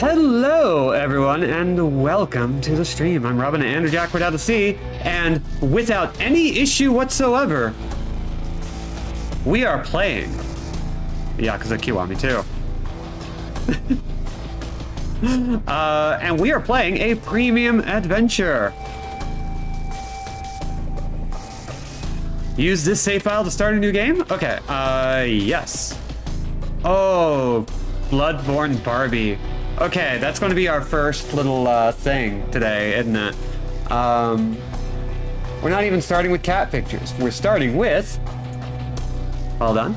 Hello, everyone, and welcome to the stream. I'm Robin and Andrew Jack without a C, and without any issue whatsoever, we are playing Yakuza Kiwami 2. And we are playing a premium adventure. Use this save file to start a new game? Okay, yes. Oh, Bloodborne Barbie. Okay, that's going to be our first little thing today, isn't it? We're not even starting with cat pictures. We're starting with... Hold on.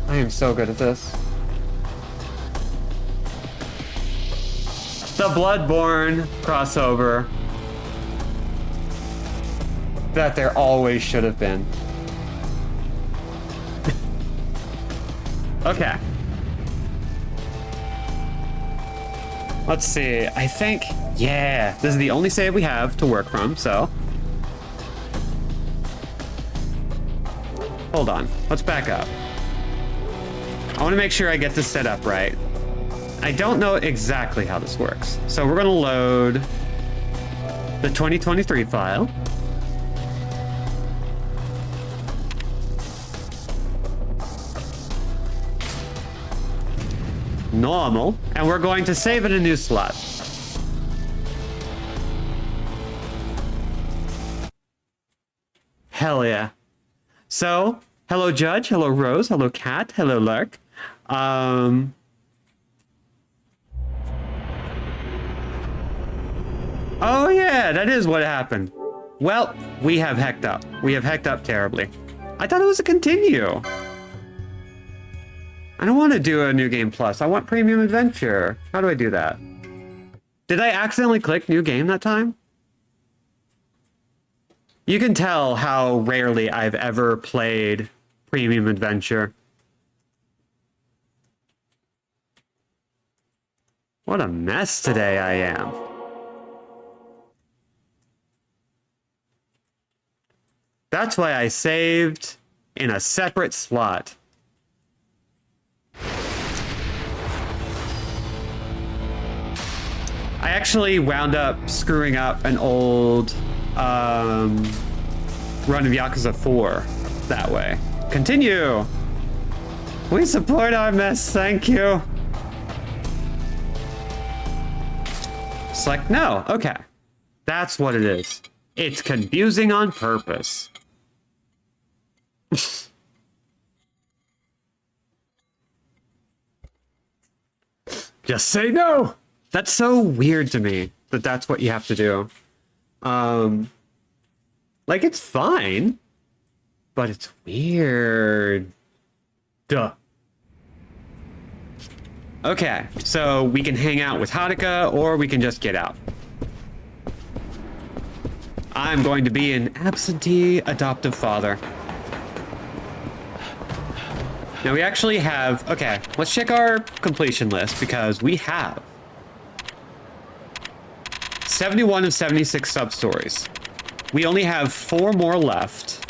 I am so good at this. The Bloodborne crossover that there always should have been. Okay. Let's see. I think, yeah, this is the only save we have to work from, so. Hold on. Let's back up. I want to make sure I get this set up right. I don't know exactly how this works. So we're going to load the 2023 file. Normal, and we're going to save in a new slot. Hell yeah. So, hello Judge, hello Rose, hello Cat, hello Lark. Oh yeah, that is what happened. Well, we have hecked up. We have hecked up terribly. I thought it was a continue. I don't want to do a new game plus. I want premium adventure. How do I do that? Did I accidentally click new game that time? You can tell how rarely I've ever played premium adventure. What a mess today I am. That's why I saved in a separate slot. I actually wound up screwing up an old run of Yakuza 4 that way. Continue! We support our mess, thank you! Select no, okay. That's what it is. It's confusing on purpose. Just say no! That's so weird to me that that's what you have to do. Like, it's fine, but it's weird. Duh. Okay, so we can hang out with Haruka, or we can just get out. I'm going to be an absentee adoptive father. Now we actually have... Okay, let's check our completion list, because we have 71 of 76 sub-stories. We only have 4 more left.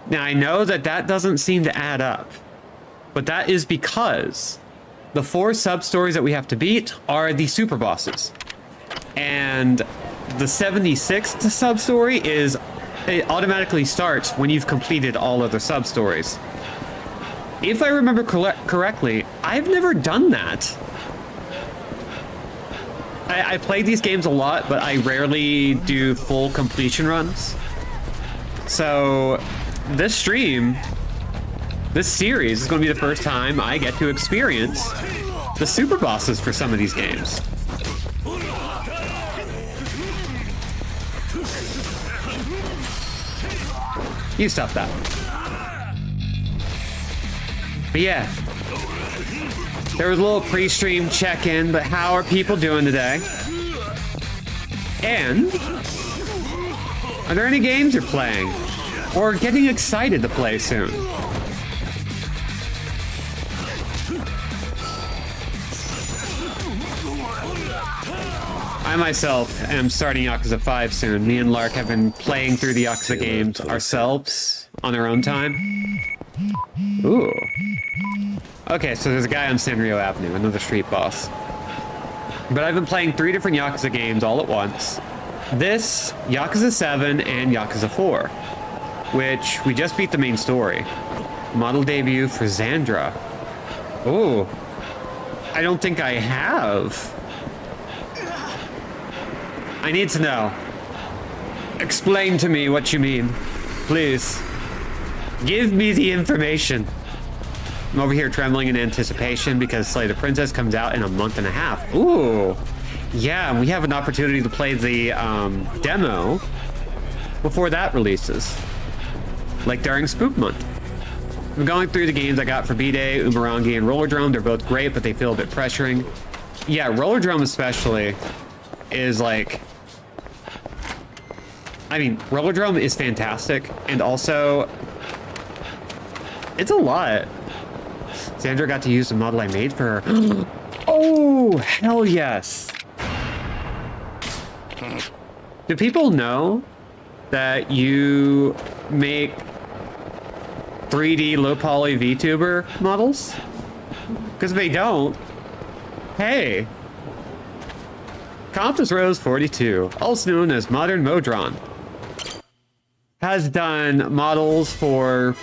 Now, I know that that doesn't seem to add up, but that is because the 4 sub-stories that we have to beat are the super bosses. And the 76th sub-story is... It automatically starts when you've completed all other sub-stories. If I remember correctly, I've never done that. I play these games a lot, but I rarely do full completion runs. So this stream, this series is going to be the first time I get to experience the super bosses for some of these games. You stop that. But yeah. There was a little pre-stream check-in, but how are people doing today? And are there any games you're playing or getting excited to play soon? I myself am starting Yakuza 5 soon. Me and Lark have been playing through the Yakuza games ourselves on our own time. Ooh. Okay, so there's a guy on Sanrio Avenue, another street boss. But I've been playing 3 different Yakuza games all at once. This, Yakuza 7, and Yakuza 4, which we just beat the main story. Model debut for Xandra. Ooh. I don't think I have. I need to know. Explain to me what you mean. Please. Give me the information. I'm over here trembling in anticipation because Slay the Princess comes out in a month and a half. Ooh. Yeah, we have an opportunity to play the demo before that releases. Like during Spoop Month. I'm going through the games I got for B-Day, Umurangi, and Roller Drome. They're both great, but they feel a bit pressuring. Yeah, Roller Drome especially is like... I mean, Roller Drome is fantastic, and also... It's a lot. Xandra got to use the model I made for her. Oh, hell yes. Do people know that you make 3D low poly VTuber models? Because if they don't, hey. Compass Rose 42, also known as Modern Modron, has done models for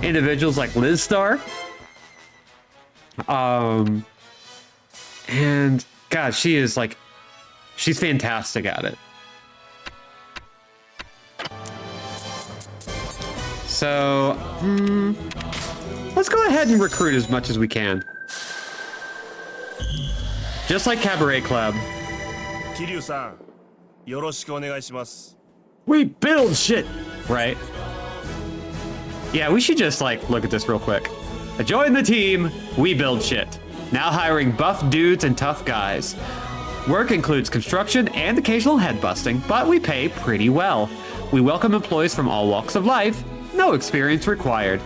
individuals like Liz Star. And God, she's fantastic at it. So, let's go ahead and recruit as much as we can. Just like Cabaret Club. Kiryu-san, yoroshiku onegaishimasu. We build shit! Right? Yeah, we should just, look at this real quick. Join the team, we build shit. Now hiring buff dudes and tough guys. Work includes construction and occasional head busting, but we pay pretty well. We welcome employees from all walks of life. No experience required.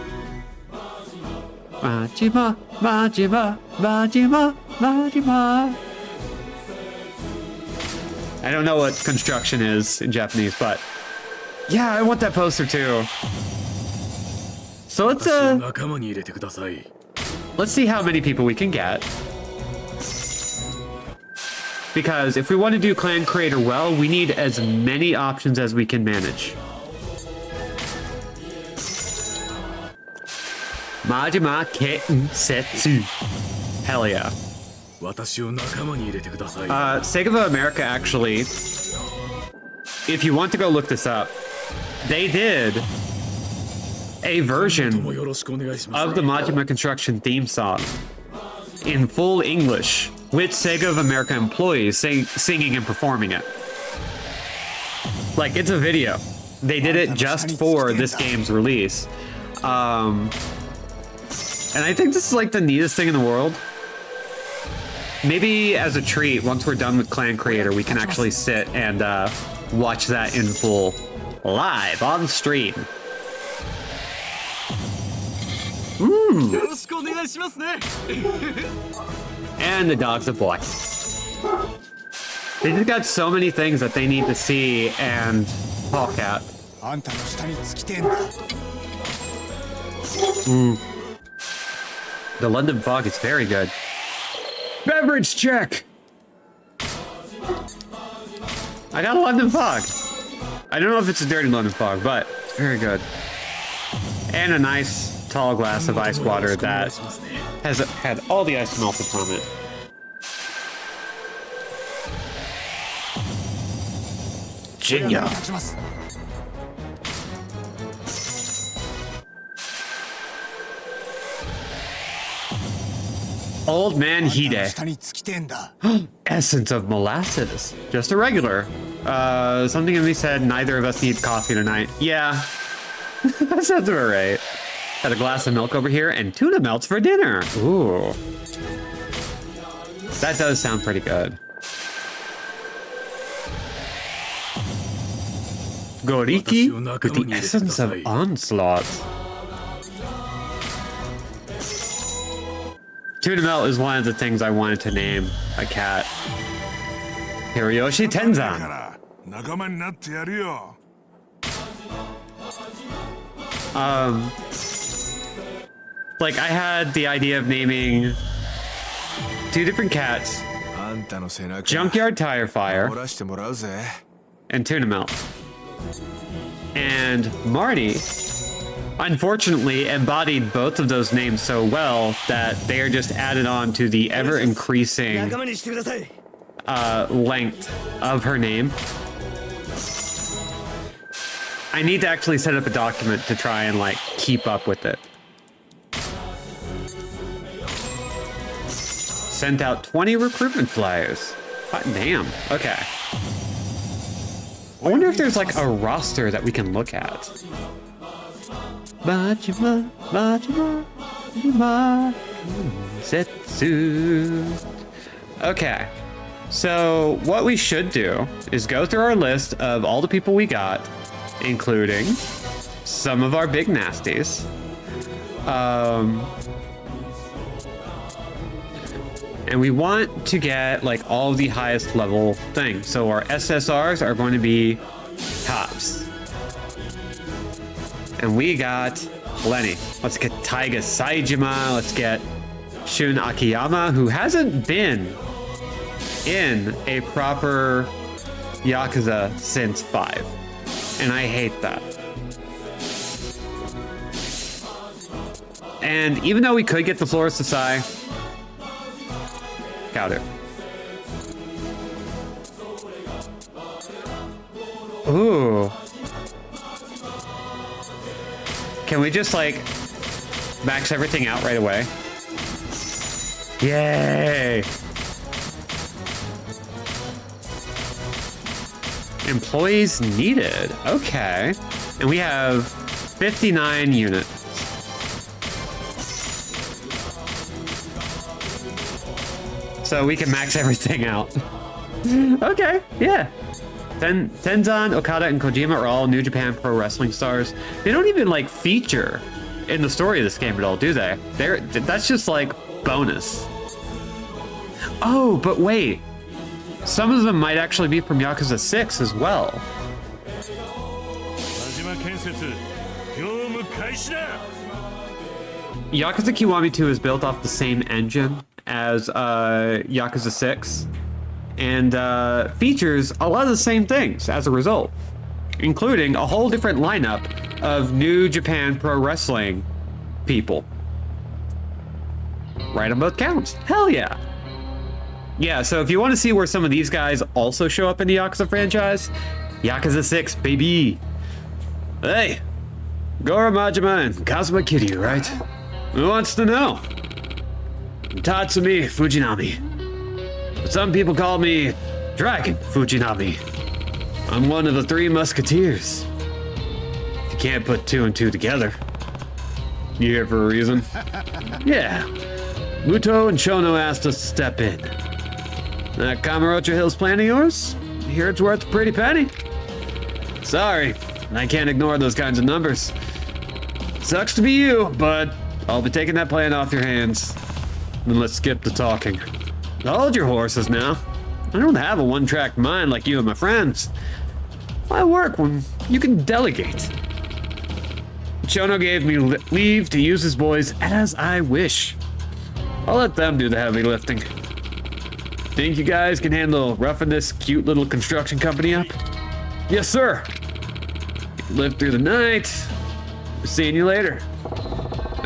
Majima, Majima, Majima, Majima. I don't know what construction is in Japanese, but yeah, I want that poster too. So let's see how many people we can get. Because if we want to do clan creator well, we need as many options as we can manage. Majima Kensetsu. Hell yeah. Sega of America actually, if you want to go look this up, they did a version of the Majima Construction theme song in full English with Sega of America employees singing and performing it. Like, it's a video. They did it just for this game's release. And I think this is like the neatest thing in the world. Maybe as a treat, once we're done with Clan Creator, we can actually sit and watch that in full, live on stream. And the dog's a boy. They just got so many things that they need to see and talk at. The London fog is very good. Beverage check! I got a London fog. I don't know if it's a dirty London fog, but it's very good. And a nice tall glass of ice water that has had all the ice melted from it. Jinya. Old Man Hide. Essence of molasses. Just a regular. Something in me said neither of us need coffee tonight. Yeah. That sounds about right. Got a glass of milk over here and tuna melts for dinner. Ooh. That does sound pretty good. Goriki with the essence of onslaught. Tuna melt is one of the things I wanted to name a cat. Hiroyoshi Tenzan. Like, I had the idea of naming 2 different cats, あんたの背中 Junkyard Tire 折 Fire らしてもらうぜ and Tuna Melt. And Marty, unfortunately, embodied both of those names so well that they are just added on to the ever-increasing 仲間にしてください length of her name. I need to actually set up a document to try and, like, keep up with it. Sent out 20 recruitment flyers. Hot damn. Okay. I wonder if there's, like, a roster that we can look at. Majima, Majima, Majima, Setsu. Okay. So, what we should do is go through our list of all the people we got, including some of our big nasties. And we want to get like all of the highest level things. So our SSRs are going to be tops. And we got Lenny. Let's get Taiga Saijima. Let's get Shun Akiyama, who hasn't been in a proper Yakuza since 5. And I hate that. And even though we could get the Florist Asai, doubt it. Ooh. Can we just like max everything out right away? Yay! Employees needed. Okay. And we have 59 units. So we can max everything out. Okay, yeah. Tenzan, Okada, and Kojima are all New Japan Pro Wrestling stars. They don't even like feature in the story of this game at all, do they? That's just like bonus. Oh, but wait. Some of them might actually be from Yakuza 6 as well. 田島建設業務開始だ Yakuza Kiwami 2 is built off the same engine as Yakuza 6 and features a lot of the same things as a result, including a whole different lineup of New Japan Pro Wrestling people. Right on both counts. Hell yeah. Yeah, so if you want to see where some of these guys also show up in the Yakuza franchise, Yakuza 6, baby. Hey, Goro Majima and Kazuma Kiryu, right? Who wants to know? Tatsumi Fujinami. But some people call me Dragon Fujinami. I'm one of the 3 musketeers. If you can't put 2 and 2 together. You here for a reason? Yeah. Muto and Shono asked us to step in. That Kamurocho Hills plan of yours? I hear it's worth a pretty penny. Sorry, I can't ignore those kinds of numbers. Sucks to be you, but I'll be taking that plan off your hands. Then let's skip the talking. Hold your horses now. I don't have a one-track mind like you and my friends. I work when you can delegate. Shono gave me leave to use his boys as I wish. I'll let them do the heavy lifting. Think you guys can handle roughing this cute little construction company up? Yes, sir. Live through the night. Seeing you later.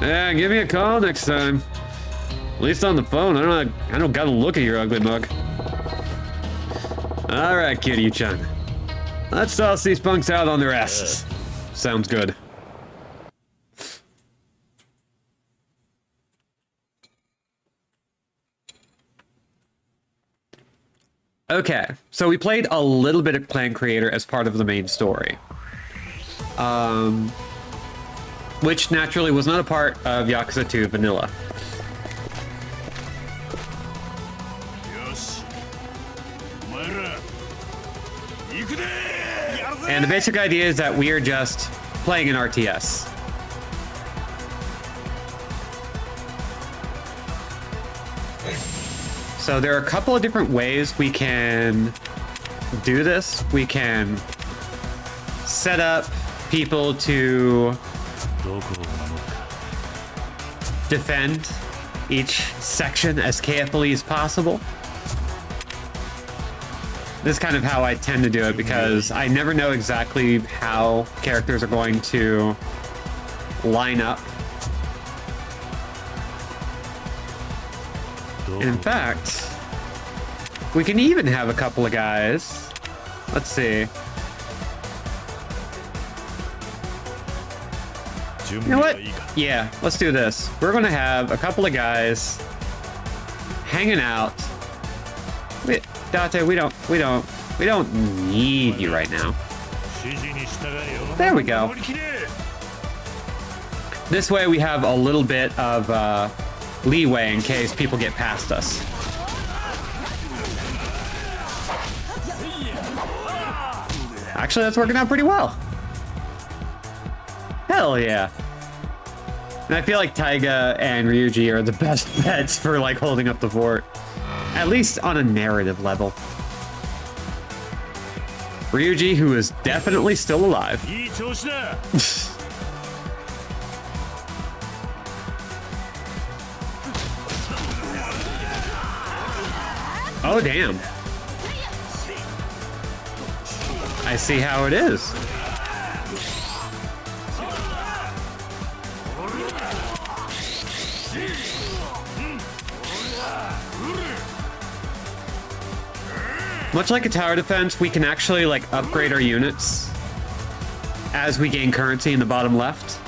Yeah, give me a call next time. At least on the phone. I don't gotta look at your ugly mug. All right, Kiryu-chan. Let's toss these punks out on their asses. Sounds good. Okay, so we played a little bit of Clan Creator as part of the main story. Which naturally was not a part of Yakuza 2 Vanilla. And the basic idea is that we are just playing an RTS. So there are a couple of different ways we can do this. We can set up people to defend each section as carefully as possible. This is kind of how I tend to do it because I never know exactly how characters are going to line up. And in fact, we can even have a couple of guys. Let's see. You know what? Yeah, let's do this. We're gonna have a couple of guys hanging out. Wait, Date, we don't need you right now. There we go. This way we have a little bit of leeway in case people get past us. Actually, that's working out pretty well. Hell yeah. And I feel like Taiga and Ryuji are the best bets for like holding up the fort. At least on a narrative level. Ryuji, who is definitely still alive. Oh, damn. I see how it is. Much like a tower defense, we can actually like upgrade our units as we gain currency in the bottom left.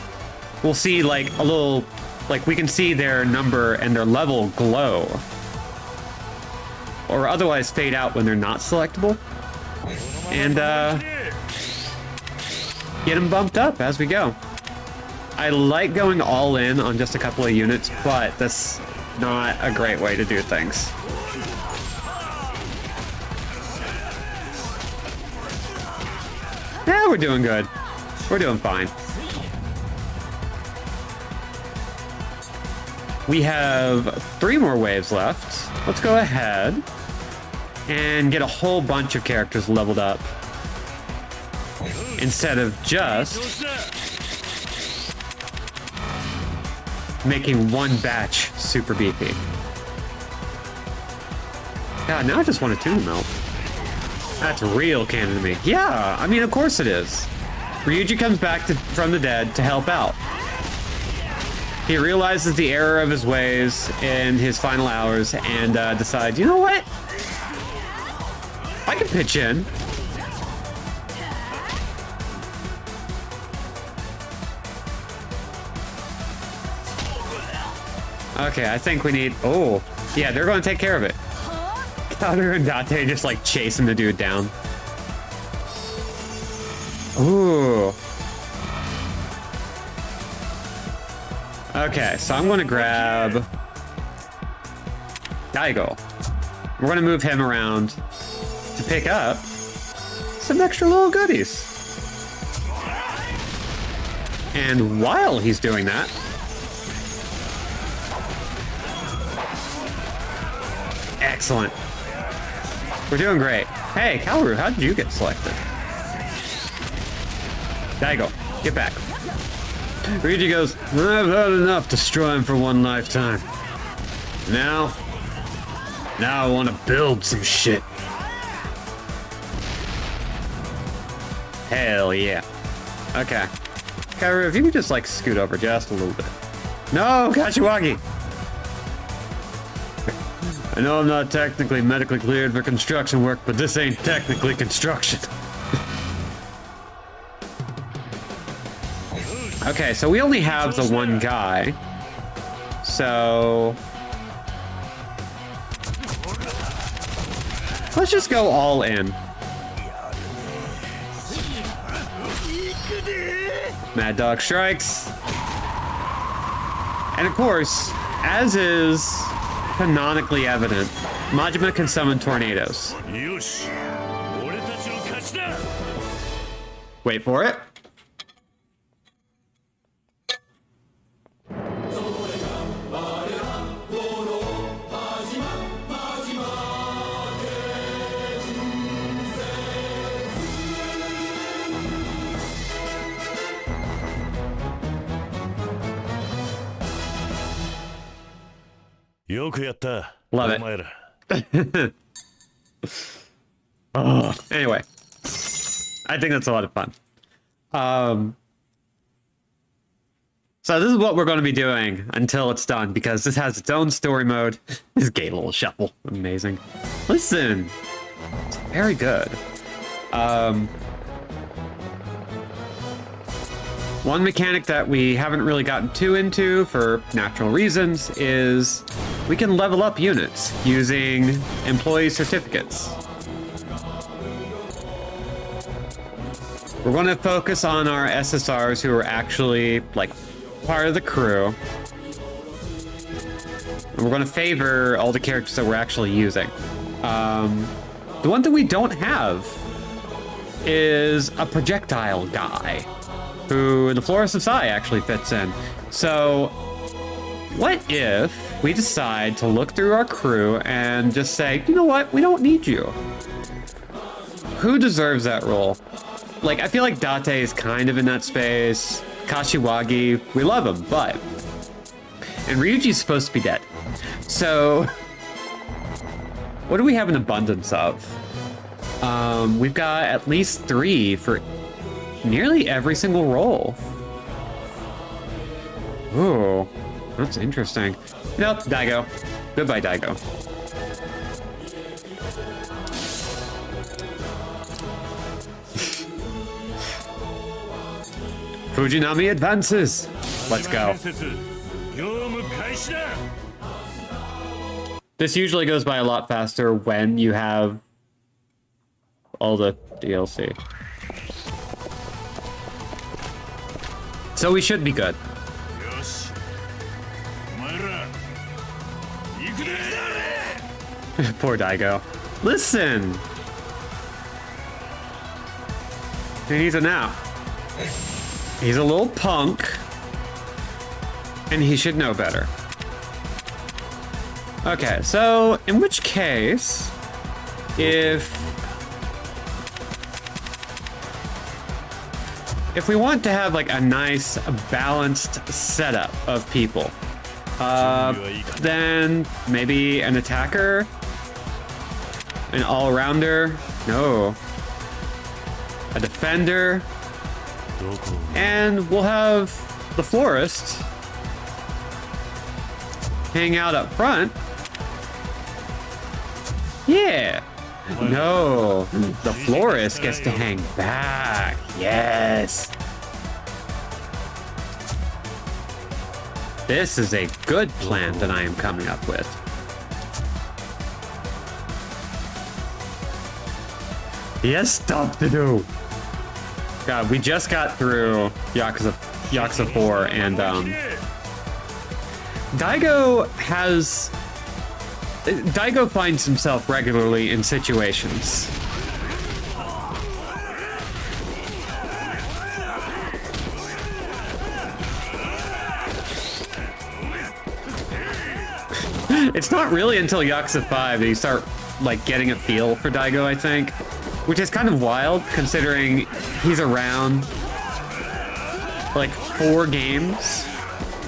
We'll see like a little, like we can see their number and their level glow. Or otherwise fade out when they're not selectable. And get them bumped up as we go. I like going all in on just a couple of units, but that's not a great way to do things. Yeah, we're doing good. We're doing fine. We have 3 more waves left. Let's go ahead and get a whole bunch of characters leveled up instead of just making one batch super beefy. God, now I just want a tuna melt. That's real canon to me. Yeah, I mean, of course it is. Ryuji comes back from the dead to help out. He realizes the error of his ways in his final hours and decides, you know what? I can pitch in. Okay, I think we need... Oh, yeah, they're going to take care of it. Counter and Date just like chasing the dude down. Ooh. Okay, so I'm gonna grab Daigo. We're gonna move him around to pick up some extra little goodies. And while he's doing that, excellent. We're doing great. Hey, Kaoru, how did you get selected? Daigo, get back. Ryuji goes, I've had enough destroying for one lifetime. Now I want to build some shit. Hell yeah. Okay. Kaoru, if you could just like scoot over just a little bit. No, Kashiwagi! I know I'm not technically medically cleared for construction work, but this ain't technically construction. Okay, so we only have the one guy. So... let's just go all in. Mad Dog strikes. And of course, as is canonically evident, Majima can summon tornadoes. Wait for it. よくやった Love it. お前ら Oh, anyway, I think that's a lot of fun. So this is what we're going to be doing until it's done, because this has its own story mode. This gay little shuffle. Amazing. Listen. It's very good. One mechanic that we haven't really gotten too into for natural reasons is we can level up units using employee certificates. We're going to focus on our SSRs who are actually, like, part of the crew. And we're going to favor all the characters that we're actually using. The one thing we don't have is a projectile guy, who the Florist of Psy actually fits in. So, what if we decide to look through our crew and just say, you know what, we don't need you? Who deserves that role? Like, I feel like Date is kind of in that space. Kashiwagi, we love him, but... And Ryuji's supposed to be dead. So... What do we have an abundance of? We've got at least 3 for nearly every single role. Ooh, that's interesting. Nope, Daigo. Goodbye, Daigo. Fujinami advances. Let's go. 業務開始だ This usually goes by a lot faster when you have all the DLC. So we should be good. よしお前ら行くで Poor Daigo. Listen! He needs a nap. He's a little punk. And he should know better. Okay, so in which case, if we want to have like a nice balanced setup of people, then maybe an attacker, an all-rounder, no, a defender, and we'll have the Florist hang out up front. Yeah. No, the Florist gets to hang back. Yes. This is a good plan that I am coming up with. He has stuff to do. God, we just got through Yakuza 4, and Daigo finds himself regularly in situations. It's not really until Yakuza 5 that you start like getting a feel for Daigo, I think. Which is kind of wild considering he's around like 4 games.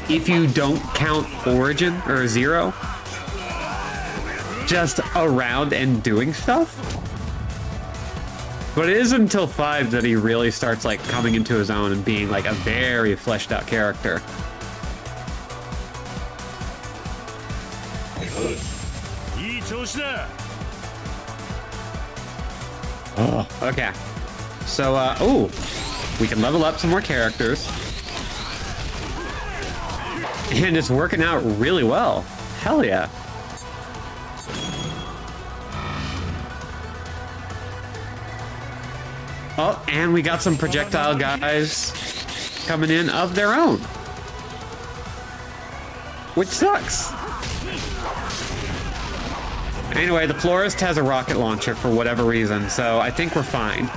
If you don't count Origin or Zero, just around and doing stuff. But it isn't until 5 that he really starts like coming into his own and being like a very fleshed out character. Oh, okay. So, oh, we can level up some more characters. And it's working out really well. Hell yeah. Oh, and we got some projectile guys coming in of their own. Which sucks. Anyway, the Florist has a rocket launcher for whatever reason, so I think we're fine.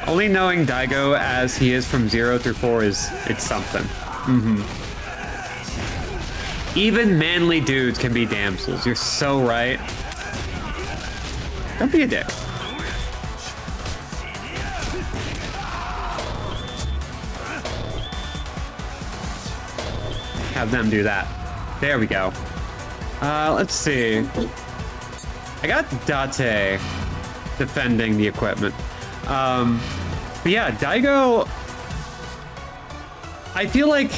Only knowing Daigo as he is from 0 through 4 it's something. Even manly dudes can be damsels. You're so right. Don't be a dick. Have them do that. There we go. Let's see. I got Date defending the equipment. But yeah, Daigo... I feel like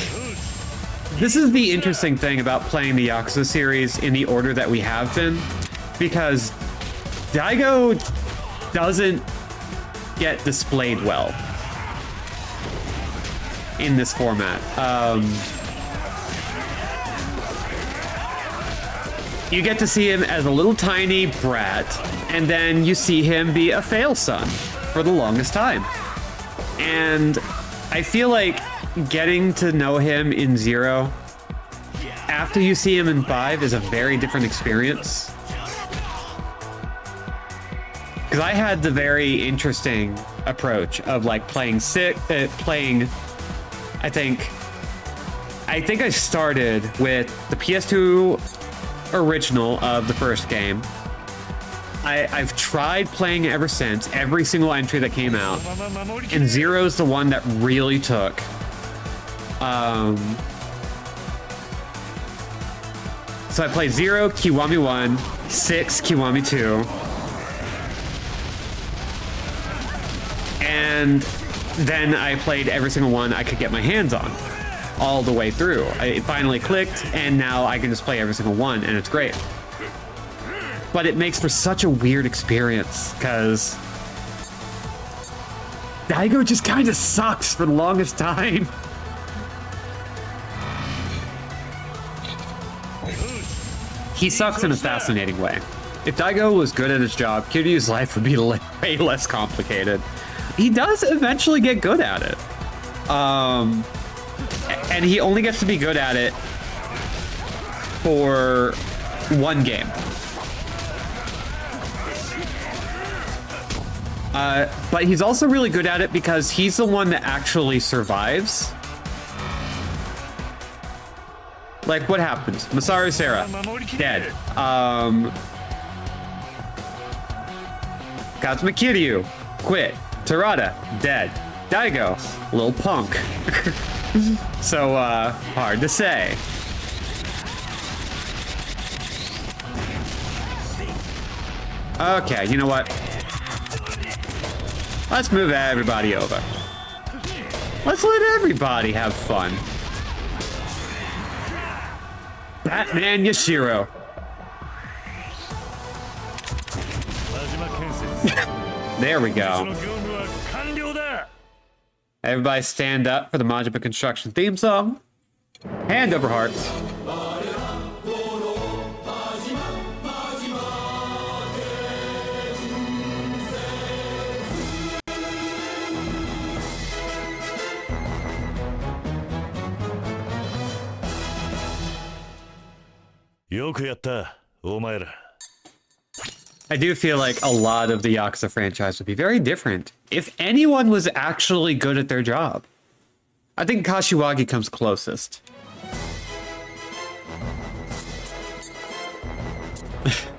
this is the interesting thing about playing the Yakuza series in the order that we have been, because Daigo doesn't get displayed well in this format. You get to see him as a little tiny brat, and then you see him be a fail son for the longest time. And I feel like getting to know him in Zero after you see him in 5 is a very different experience. Because I had the very interesting approach of like playing I think I started with the PS2 original of the first game. I've tried playing ever since, every single entry that came out, and Zero's the one that really took. So I played 0, Kiwami 1, 6, Kiwami 2, and then I played every single one I could get my hands on, all the way through. It finally clicked, and now I can just play every single one, and it's great. But it makes for such a weird experience, because Daigo just kind of sucks for the longest time. He sucks in a fascinating way. If Daigo was good at his job, Kiryu's life would be way less complicated. He does eventually get good at it. And he only gets to be good at it for one game. But he's also really good at it because he's the one that actually survives. Like, what happens? Masaru Sarah, dead. Katsuma Kiryu, quit. Terada, dead. Daigo, little punk. So, hard to say. Okay, you know what? Let's move everybody over. Let's let everybody have fun. Batman Yashiro. There we go. Everybody stand up for the Majima Construction theme song. Hand over hearts. I do feel like a lot of the Yakuza franchise would be very different if anyone was actually good at their job. I think Kashiwagi comes closest.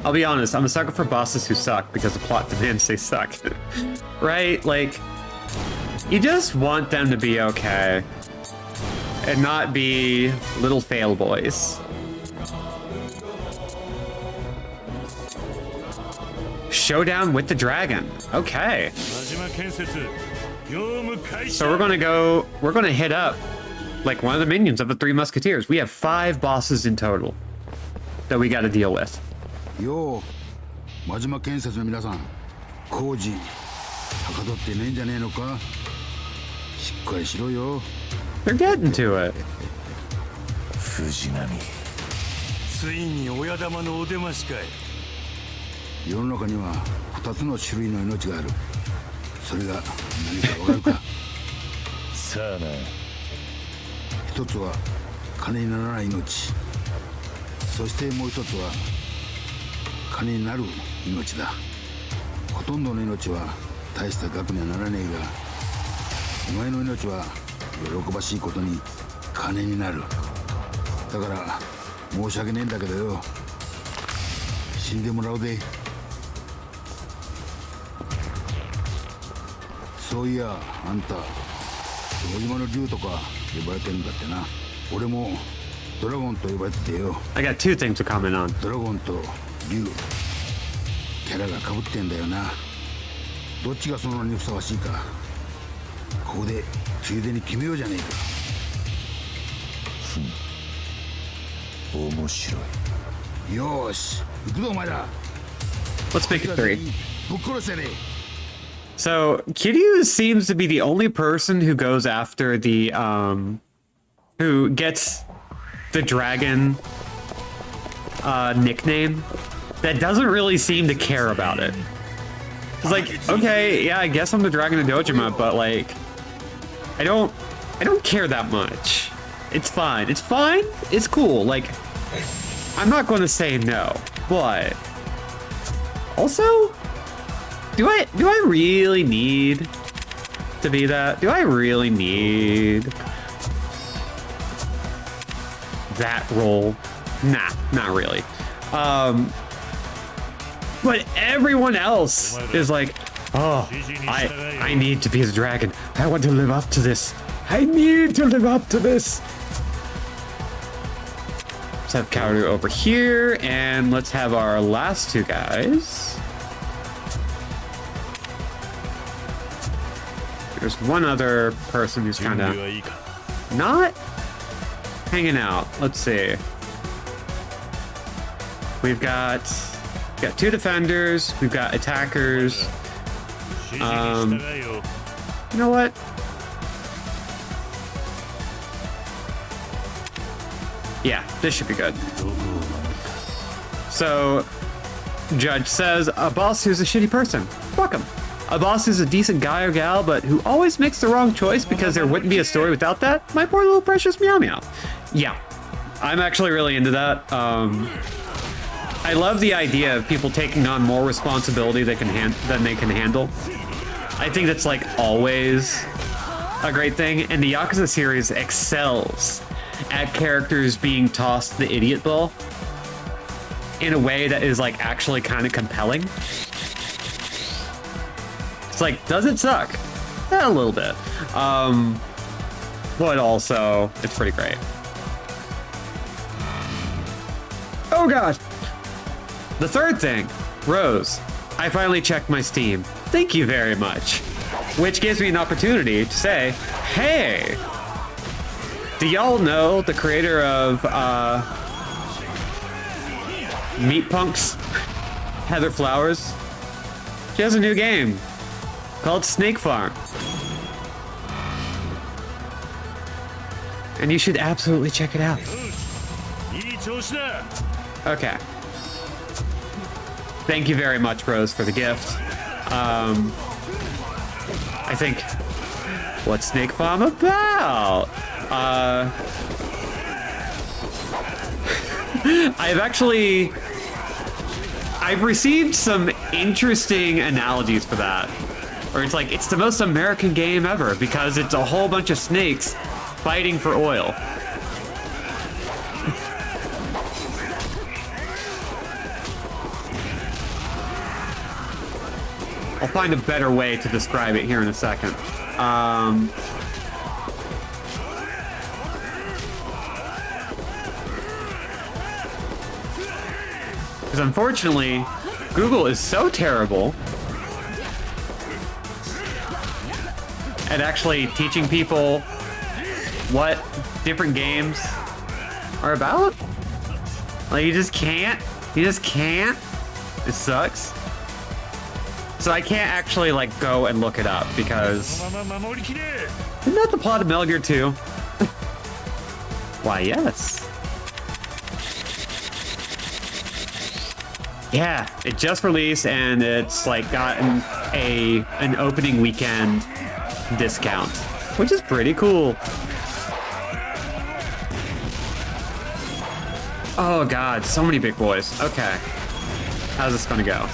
I'll be honest, I'm a sucker for bosses who suck because the plot demands they suck. Right? Like, you just want them to be okay and not be little fail boys. Showdown with the dragon. Okay. So we're gonna hit up like one of the minions of the Three Musketeers. We have 5 bosses in total that we gotta deal with. Yo, Majima Kensetsu no minasan, Koji, hakadotte nei n janei no ka? Shikkari shiro yo. They're getting to it. Fujinami. ついに親玉のお出ましかい。世の中には2つの種類の命がある。それが何かわかるか？さあな。一つは金にならない命。そしてもう一つは金になる命だ。ほとんどの命は大した額にはならねえが、お前の命は喜ばしいことに金になる。だから申し訳ねえんだけどよ。死んでもらうで。そういやあんた大島の竜とか呼ばれてるんだってな。俺もドラゴンと呼ばれててよ。 I got two things to comment on. ドラゴンと竜キャラが被ってんだよな。どっちがその名にふさわしいかここでついでに決めようじゃねえか。面白い。よーし行くぞお前ら。 Let's make it 3. ぶっ殺せね。 So Kiryu seems to be the only person who goes after the who gets the dragon nickname that doesn't really seem to care about it. It's like, okay, yeah, I guess I'm the dragon of Dojima, but like I don't care that much. It's fine. It's fine. It's cool. Like I'm not going to say no, but also do I really need to be that? Do I really need that role? Nah, not really. But everyone else is like, oh, I need to be the dragon. I want to live up to this. I need to live up to this. Let's have Kaoru over here, and let's have our last two guys. There's one other person who's kind of not hanging out. Let's see. We've got two defenders. We've got attackers. You know what? Yeah, this should be good. So, Judge says, a boss who's a shitty person. Fuck him. A boss who's a decent guy or gal, but who always makes the wrong choice because there wouldn't be a story without that. My poor little precious Meow Meow. Yeah, I'm actually really into that. I love the idea of people taking on more responsibility than they can handle. I think that's like always a great thing, and the Yakuza series excels at characters being tossed the idiot ball in a way that is like actually kind of compelling. It's like, does it suck? A little bit. But also, it's pretty great. Oh god! The third thing, Rose. I finally checked my Steam. Thank you very much. Which gives me an opportunity to say, hey! Do y'all know the creator of Meat Punks? Heather Flowers? She has a new game called Snake Farm. And you should absolutely check it out. Okay. Thank you very much, Rose, for the gift. I think, what's Snake Farm about? I've received some interesting analogies for that. Where it's like, it's the most American game ever because it's a whole bunch of snakes fighting for oil. I'll find a better way to describe it here in a second. Because unfortunately, Google is so terrible at actually teaching people what different games are about. Like, you just can't. You just can't. It sucks. So I can't actually, like, go and look it up because... Isn't that the plot of Metal Gear 2? Why, yes. Yeah, it just released and it's, like, gotten an opening weekend discount, which is pretty cool. Oh god, so many big boys. Okay. How's this gonna go?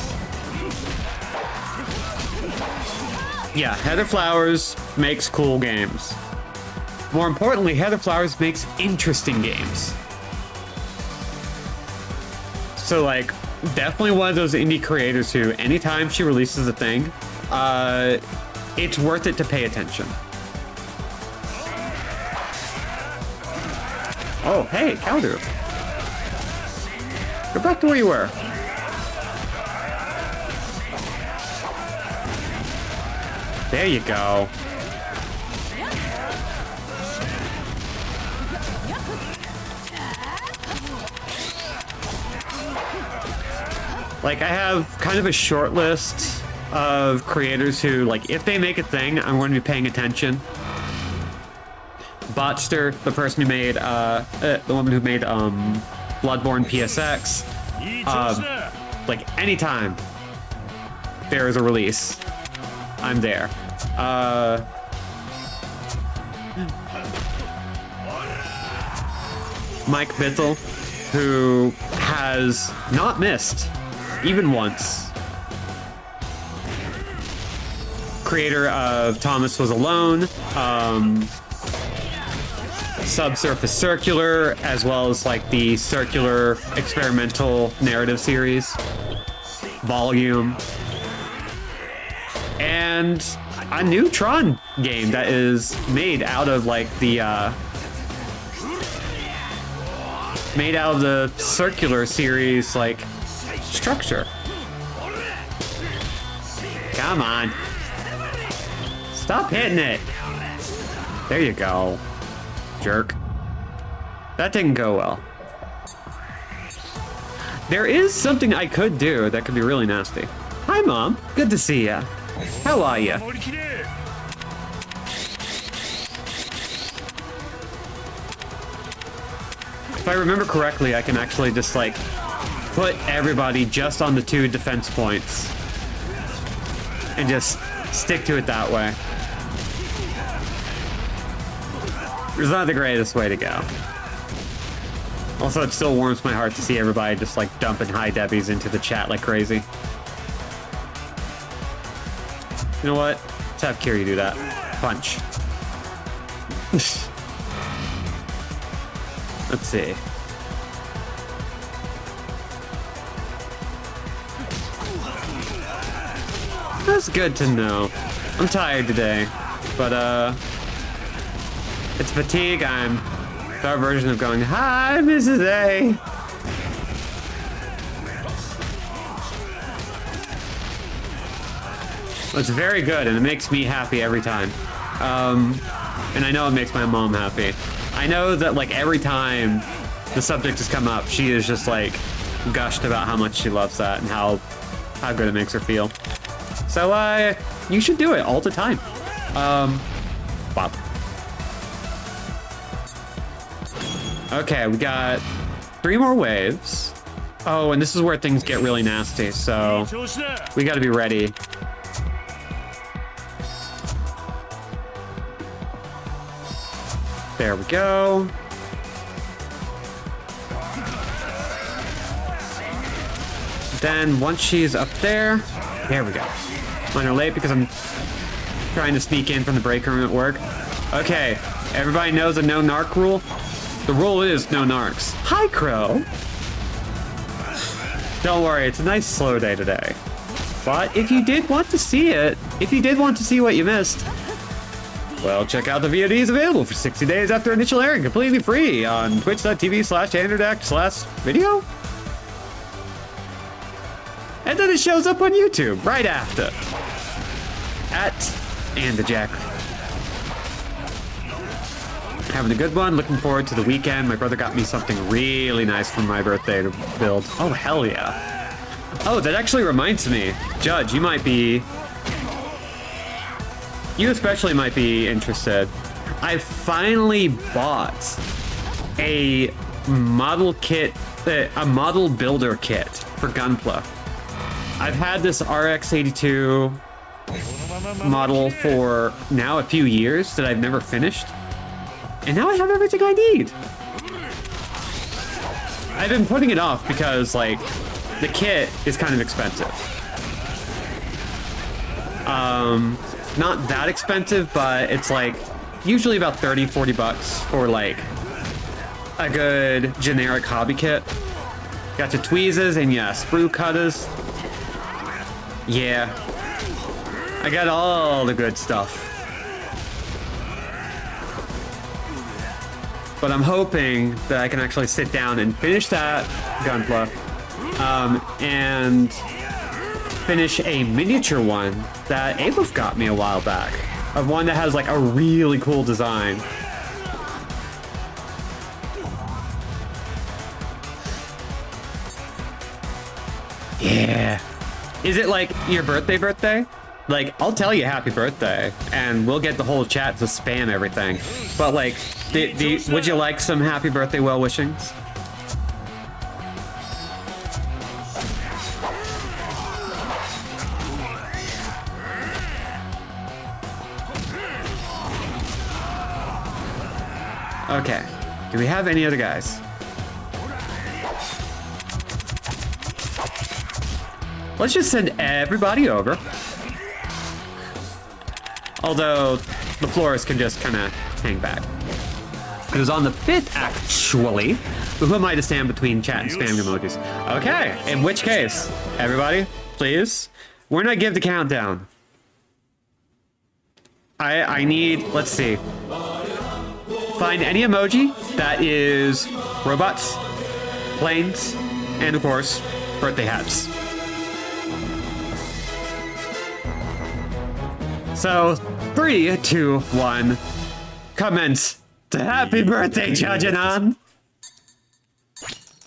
Yeah, Heather Flowers makes cool games. More importantly, Heather Flowers makes interesting games. So, like, definitely one of those indie creators who, anytime she releases a thing, it's worth it to pay attention. Oh, hey, Caldu. Go back to where you were. There you go. Like, I have kind of a short list of creators who, like, if they make a thing, I'm going to be paying attention. Botster, the person who made, the woman who made, Bloodborne PSX. Like, anytime there is a release, I'm there. Mike Bittel, who has not missed even once. Creator of Thomas Was Alone, Subsurface Circular, as well as like the Circular Experimental Narrative Series, Volume, and a new Tron game that is made out of like the made out of the Circular series like structure. Come on. Stop hitting it. There you go. Jerk. That didn't go well. There is something I could do that could be really nasty. Hi, Mom. Good to see ya. How are ya? If I remember correctly, I can actually just, like, put everybody just on the 2 defense points. And just stick to it that way. It's not the greatest way to go. Also, it still warms my heart to see everybody just, like, dumping high debbies into the chat like crazy. You know what? Let's have Kiryu do that. Punch. Let's see. That's good to know. I'm tired today, but it's fatigue. I'm our version of going, "Hi, Mrs. A." It's very good, and it makes me happy every time. And I know it makes my mom happy. I know that, like, every time the subject has come up, she is just, like, gushed about how much she loves that and how good it makes her feel. So, you should do it all the time. Wow. Okay, we got 3 more waves. Oh, and this is where things get really nasty, so we gotta be ready. There we go. Then once she's up there we go. I'm running late because I'm trying to sneak in from the break room at work. Okay, everybody knows the no narc rule? The rule is no narcs. Hi, Crow. Don't worry, it's a nice slow day today. But if you did want to see it, if you did want to see what you missed, well, check out the VODs available for 60 days after initial airing, completely free on twitch.tv/anderdact/video. And then it shows up on YouTube right after. At and the Jack. Having a good one. Looking forward to the weekend. My brother got me something really nice for my birthday to build. Oh, hell yeah. Oh, that actually reminds me. Judge, you especially might be interested. I finally bought a model kit, a model builder kit for Gunpla. I've had this RX-82 model for now a few years that I've never finished. And now I have everything I need. I've been putting it off because, like, the kit is kind of expensive. Not that expensive, but it's like usually about 30-40 bucks for like a good generic hobby kit. Got your tweezers and your sprue cutters. Yeah, I got all the good stuff. but I'm hoping that I can actually sit down and finish that Gunpla, and finish a miniature one that Aleph got me a while back, of one that has like a really cool design. Yeah. Is it like your birthday? Like, I'll tell you happy birthday, and we'll get the whole chat to spam everything. But like, would you like some happy birthday well wishings? Okay. Do we have any other guys? Let's just send everybody over. Although, the florist can just kind of hang back. It was on the 5th, actually. But who am I to stand between chat and spam emojis? Okay, in which case, everybody, please. We're gonna give the countdown. I need, let's see. Find any emoji that is robots, planes, and of course, birthday hats. So, 3, 2, 1, commence the happy birthday, Jajanan!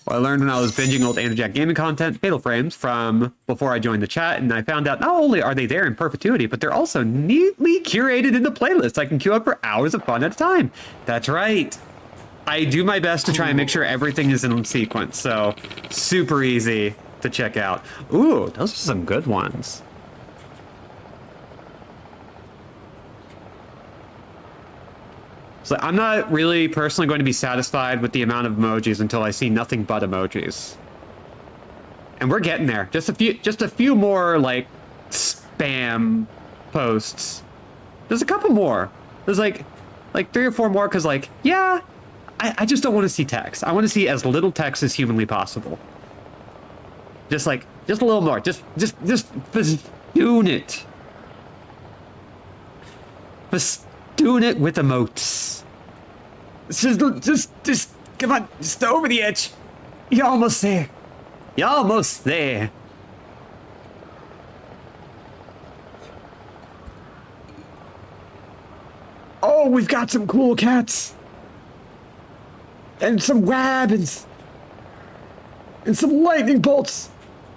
Well, I learned when I was binging old Andrew Jack gaming content, Fatal Frames, from before I joined the chat, and I found out not only are they there in perpetuity, but they're also neatly curated into playlists I can queue up for hours of fun at a time. That's right. I do my best to try and make sure everything is in sequence, so super easy to check out. Ooh, those are some good ones. So I'm not really personally going to be satisfied with the amount of emojis until I see nothing but emojis. And we're getting there. Just a few more like spam posts. There's a couple more. There's like 3 or 4 more because like, yeah, I just don't want to see text. I want to see as little text as humanly possible. Just a little more. Just festoon it. Festoon it with emotes. Just, come on, just over the edge. You're almost there. You're almost there. Oh, we've got some cool cats. And some rabbits. And some lightning bolts.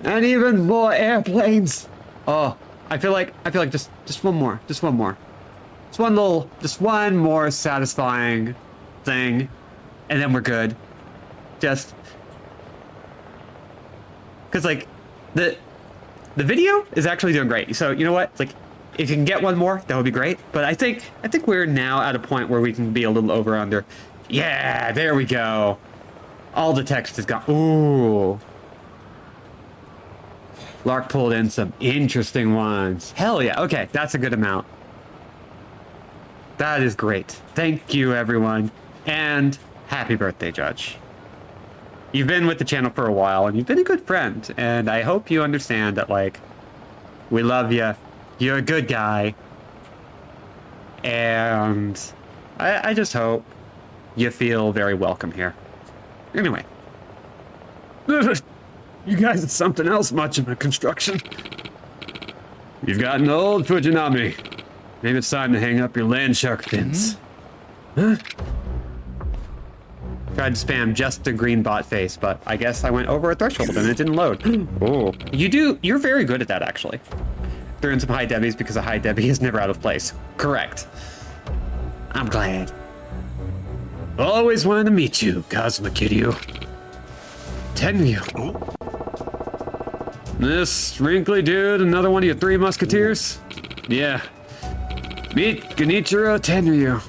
And even more airplanes. Oh, I feel like just one more. Just one more. Just one more satisfying thing, and then we're good. Just because like the video is actually doing great. So you know what? Like, if you can get one more, that would be great. But I think we're now at a point where we can be a little over under. Yeah, there we go. All the text is gone. Ooh. Lark pulled in some interesting ones. Hell yeah. Okay, that's a good amount. That is great. Thank you, everyone. And happy birthday, Judge. You've been with the channel for a while, and you've been a good friend. And I hope you understand that, like, we love you. You're a good guy. And I just hope you feel very welcome here. Anyway. You guys are something else much in the construction. You've gotten old, Fujinami. Maybe it's time to hang up your land shark fins. Huh? Tried to spam just the green bot face, but I guess I went over a threshold and it didn't load. Oh, you're very good at that, actually. Threw in some high debbies because a high debbie is never out of place. Correct. I'm glad. Always wanted to meet you, Cosmic Kiryu. Tenryu. This wrinkly dude, another one of your 3 musketeers? Yeah. Meet Genichiro Tenryu,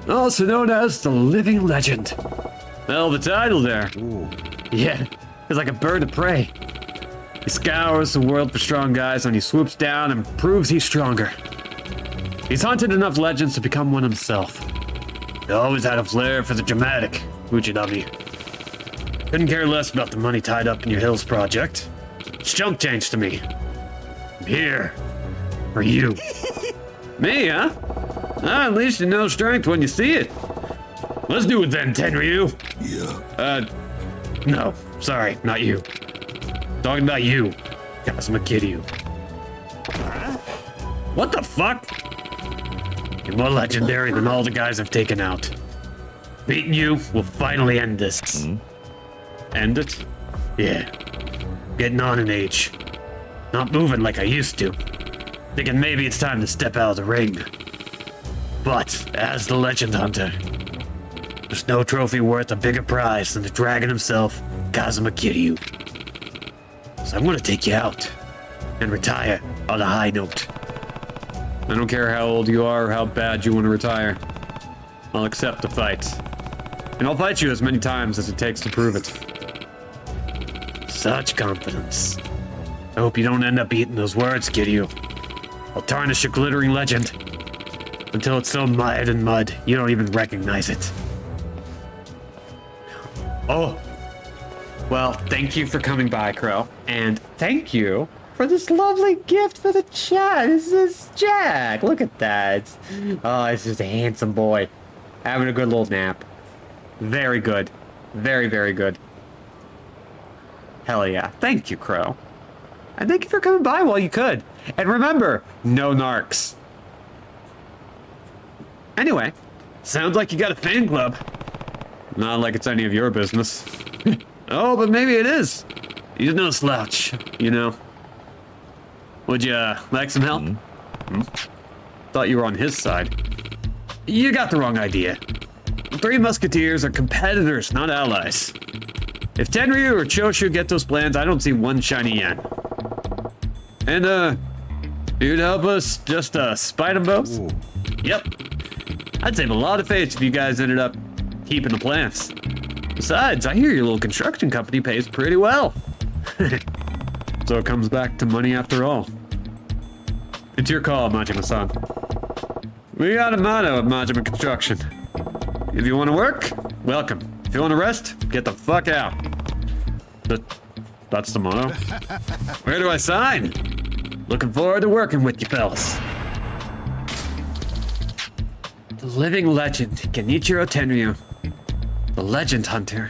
also known as the Living Legend. Well, the title there. Ooh. Yeah, it's like a bird of prey. He scours the world for strong guys, and he swoops down and proves he's stronger. He's hunted enough legends to become one himself. He always had a flair for the dramatic, Fujinami. Couldn't care less about the money tied up in your Hills project. It's chump change to me. I'm here for you. Me, huh? At least you know strength when you see it. Let's do it then, Tenryu. Yeah. No, sorry, not you. Talking about you, Kazuma Kiryu. What the fuck? You're more legendary than all the guys I've taken out. Beating you will finally end this. End it? Yeah. Getting on in age. Not moving like I used to. Thinking maybe it's time to step out of the ring. But, as the Legend Hunter, there's no trophy worth a bigger prize than the dragon himself, Kazuma Kiryu. So I'm gonna take you out and retire on a high note. I don't care how old you are or how bad you want to retire. I'll accept the fight. And I'll fight you as many times as it takes to prove it. Such confidence. I hope you don't end up eating those words, Kiryu. I'll tarnish your glittering legend until it's so mired in mud you don't even recognize it. Oh. Well, thank you for coming by, Crow. And thank you for this lovely gift for the chat. This is Jack. Look at that. Oh, it's just a handsome boy. Having a good little nap. Very good. Very, very good. Hell yeah. Thank you, Crow. And thank you for coming by while you could. And remember, no narcs. Anyway, sounds like you got a fan club. Not like it's any of your business. Oh, but maybe it is. He's no slouch, you know. Would you like some help? Thought you were on his side. You got the wrong idea. The Three Musketeers are competitors, not allies. If Tenryu or Choshu get those plans, I don't see one shiny yen. And, you'd help us just, spite them both? Ooh. Yep. I'd save a lot of face if you guys ended up keeping the plants. Besides, I hear your little construction company pays pretty well. So it comes back to money after all. It's your call, Majima-san. We got a motto at Majima Construction. If you want to work, welcome. If you want to rest, get the fuck out. That's the motto. Where do I sign? Looking forward to working with you fellas. The living legend, Genichiro Tenryu. The Legend Hunter.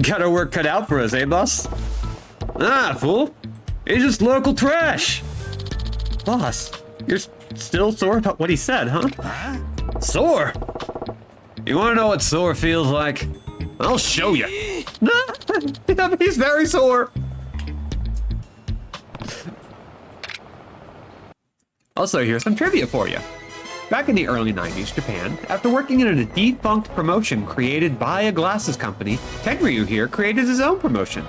Got our work cut out for us, eh, boss? Ah, fool. He's just local trash. Boss, you're still sore about what he said, huh? Sore? You want to know what sore feels like? I'll show you. He's very sore. Also, here's some trivia for you. Back in the early 90s, Japan, after working in a defunct promotion created by a glasses company, Tenryu here created his own promotion.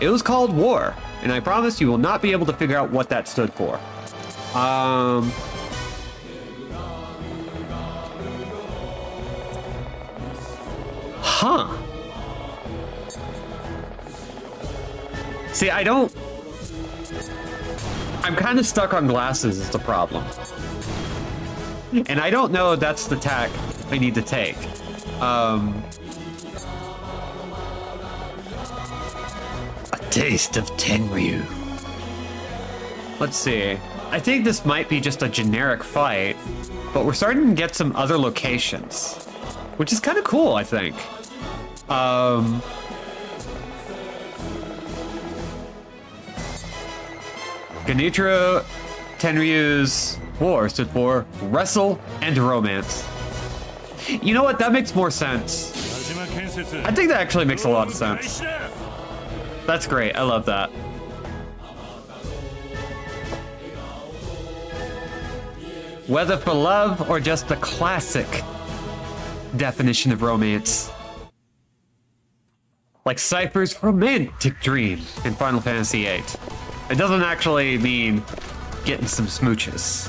It was called War, and I promise you will not be able to figure out what that stood for. Huh. See, I'm kind of stuck on glasses is the problem. And I don't know if that's the tack I need to take. A taste of Tenryu. Let's see. I think this might be just a generic fight, but we're starting to get some other locations, which is kind of cool, I think. Genichiro Tenryu's War stood for Wrestle and Romance. You know what? That makes more sense. I think that actually makes a lot of sense. That's great. I love that. Whether for love or just the classic definition of romance. Like Cypher's romantic dream in Final Fantasy VIII. It doesn't actually mean getting some smooches.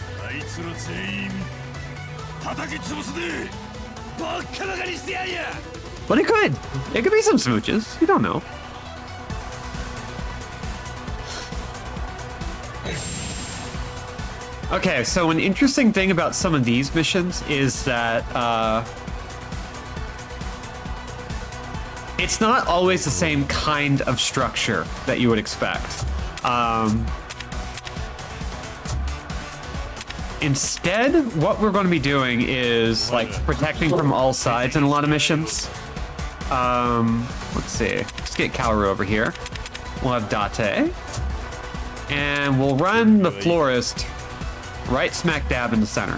But it could. It could be some smooches. You don't know. Okay, so an interesting thing about some of these missions is that it's not always the same kind of structure that you would expect. Instead, what we're going to be doing is like protecting from all sides in a lot of missions. Let's see. Let's get Kaoru over here. We'll have Date. And we'll run the florist right smack dab in the center.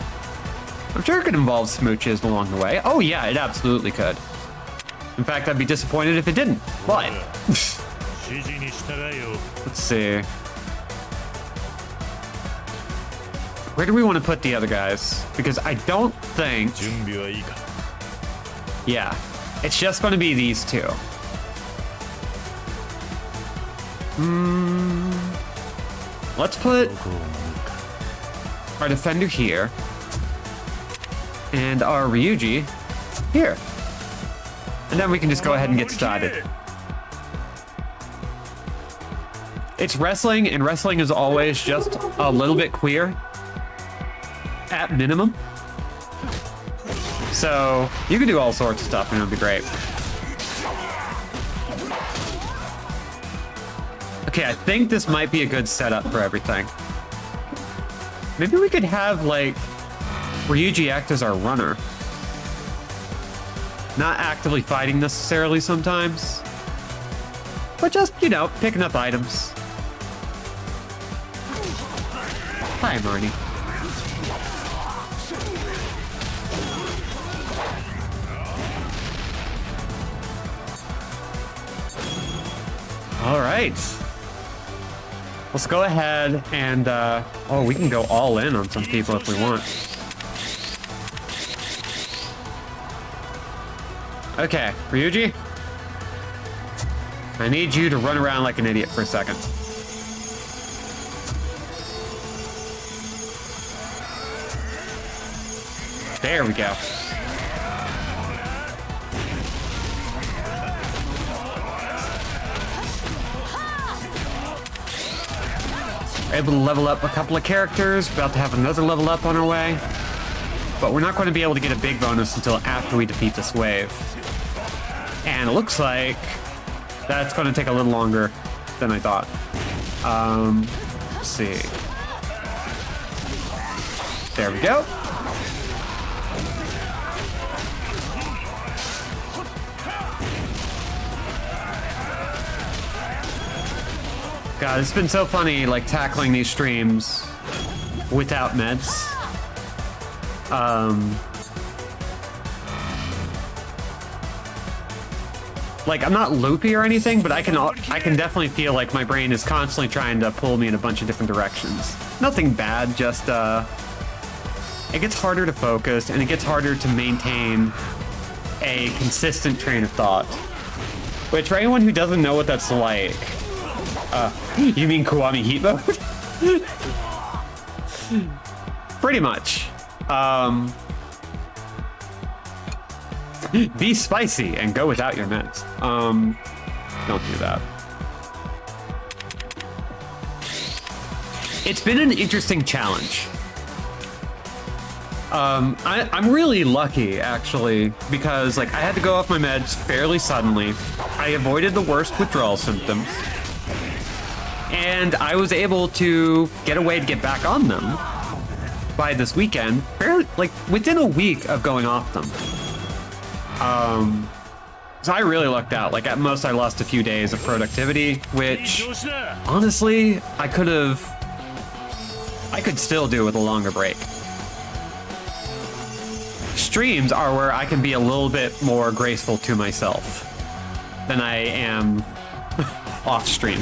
I'm sure it could involve smooches along the way. Oh yeah, it absolutely could. In fact, I'd be disappointed if it didn't. But let's see. Where do we want to put the other guys? Because I don't think... Yeah, it's just going to be these two. Let's put our defender here. And our Ryuji here. And then we can just go ahead and get started. It's wrestling, and wrestling is always just a little bit queer. At minimum. So you can do all sorts of stuff and it'll be great. Okay, I think this might be a good setup for everything. Maybe we could have like Ryuji act as our runner. Not actively fighting necessarily sometimes, but just, you know, picking up items. Hi, Marnie. All right. Let's go ahead and, oh, we can go all in on some people if we want. Okay, Ryuji. I need you to run around like an idiot for a second. There we go. Able to level up a couple of characters, about to have another level up on our way. But we're not going to be able to get a big bonus until after we defeat this wave. And it looks like that's going to take a little longer than I thought. Let's see. There we go. God, it's been so funny, like, tackling these streams without meds. Like, I'm not loopy or anything, but I can definitely feel like my brain is constantly trying to pull me in a bunch of different directions. Nothing bad, just, it gets harder to focus, and it gets harder to maintain a consistent train of thought. Which, for anyone who doesn't know what that's like, you mean Kiwami heat mode? Pretty much. Be spicy and go without your meds. Don't do that. It's been an interesting challenge. I'm really lucky, actually, because like I had to go off my meds fairly suddenly. I avoided the worst withdrawal symptoms. And I was able to get a way to get back on them by this weekend, fairly, like within a week of going off them. So I really lucked out. Like at most I lost a few days of productivity, which honestly, I could still do with a longer break. Streams are where I can be a little bit more graceful to myself than I am off stream.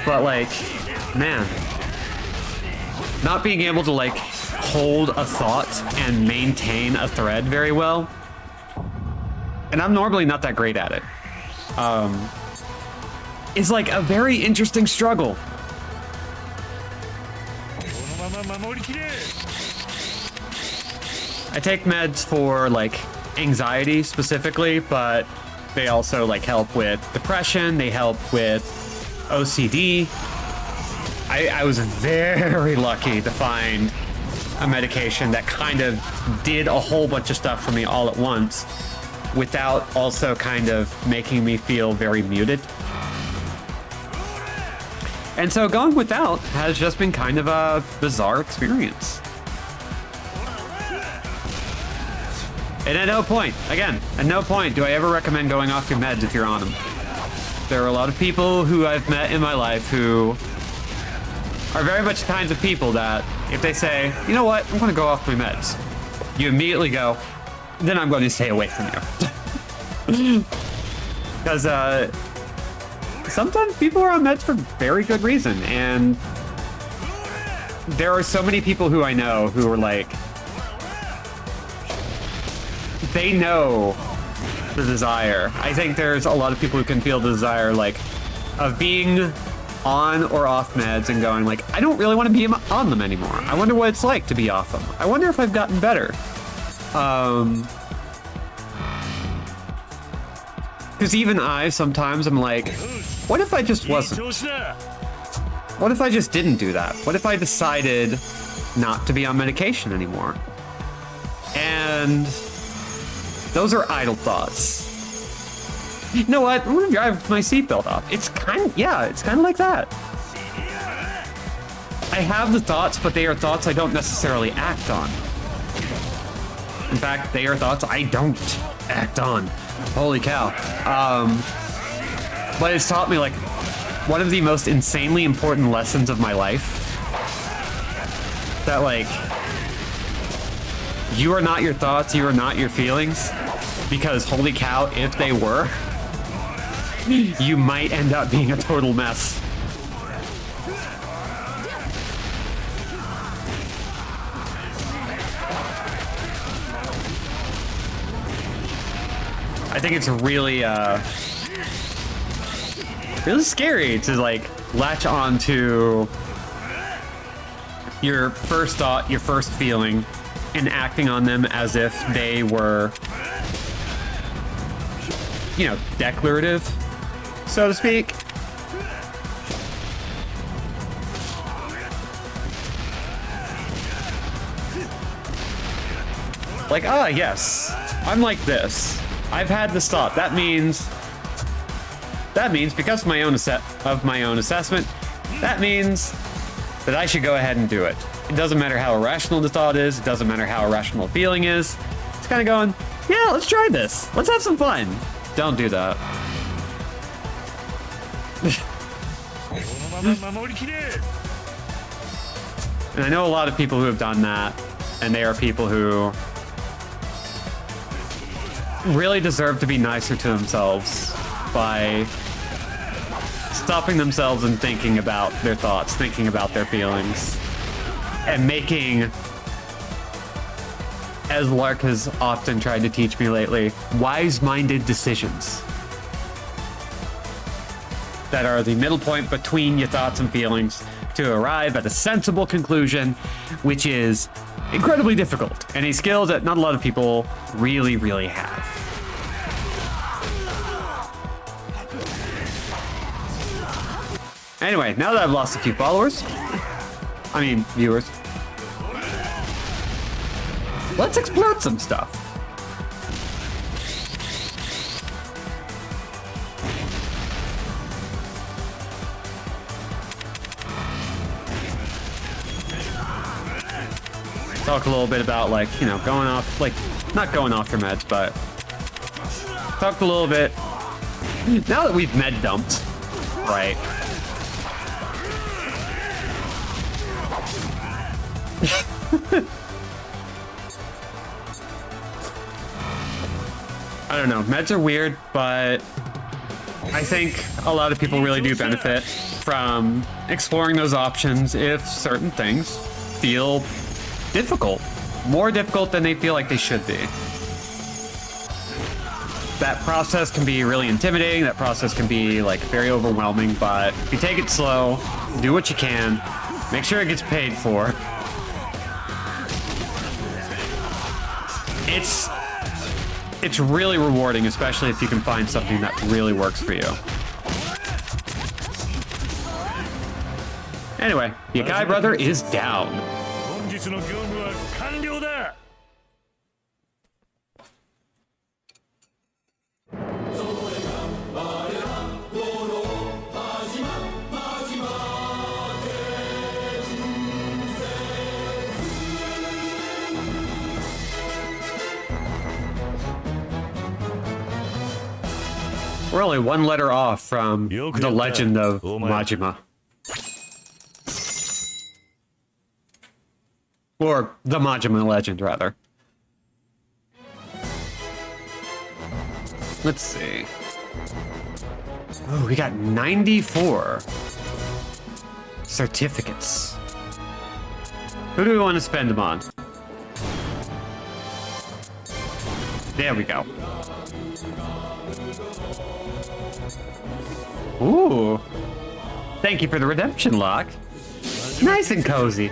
But like, man, not being able to like hold a thought and maintain a thread very well, and I'm normally not that great at it, is like a very interesting struggle. I take meds for like anxiety specifically, but they also like help with depression. They help with OCD. I was very lucky to find a medication that kind of did a whole bunch of stuff for me all at once without also kind of making me feel very muted. And so going without has just been kind of a bizarre experience. And at no point, again, at no point do I ever recommend going off your meds if you're on them. There are a lot of people who I've met in my life who are very much the kinds of people that if they say, you know what, I'm going to go off my meds, you immediately go, then I'm going to stay away from you. Because sometimes people are on meds for very good reason, and there are so many people who I know who are like, they know the desire. I think there's a lot of people who can feel the desire, like, of being on or off meds and going like, I don't really want to be on them anymore. I wonder what it's like to be off them. I wonder if I've gotten better. Because even I, sometimes I'm like, what if I just wasn't? What if I just didn't do that? What if I decided not to be on medication anymore? And those are idle thoughts. You know what? I'm gonna drive my seatbelt off. It's kind of like that. I have the thoughts, but they are thoughts I don't necessarily act on. In fact, they are thoughts I don't act on. Holy cow. But it's taught me, like, one of the most insanely important lessons of my life. That, like, you are not your thoughts, you are not your feelings. Because, holy cow, if they were, you might end up being a total mess. I think it's really, really scary to, like, latch on to your first thought, your first feeling, and acting on them as if they were, you know, declarative, so to speak. Like, ah, yes, I'm like this. I've had this thought. That means because of my own assessment, that means that I should go ahead and do it. It doesn't matter how irrational the thought is. It doesn't matter how irrational the feeling is. It's kind of going, yeah, let's try this. Let's have some fun. Don't do that. And I know a lot of people who have done that, and they are people who really deserve to be nicer to themselves by stopping themselves and thinking about their thoughts, thinking about their feelings, and making, as Lark has often tried to teach me lately, wise-minded decisions that are the middle point between your thoughts and feelings to arrive at a sensible conclusion, which is incredibly difficult and a skill that not a lot of people really, really have. Anyway, now that I've lost a few followers, I mean, viewers, let's explode some stuff. Talk a little bit about, like, you know, going off, like, not going off your meds, but talk a little bit, now that we've med dumped, right? I don't know, meds are weird, but I think a lot of people really do benefit from exploring those options if certain things feel difficult, more difficult than they feel like they should be. That process can be really intimidating, that process can be, like, very overwhelming, but if you take it slow, do what you can, make sure it gets paid for. It's really rewarding, especially if you can find something that really works for you. Anyway, the Yakai brother is down. 本日の業務は完了だ。We're only one letter off from the legend of Majima. Or the Majima legend, rather. Let's see. Oh, we got 94 certificates. Who do we want to spend them on? There we go. Ooh. Thank you for the redemption lock. Nice and cozy.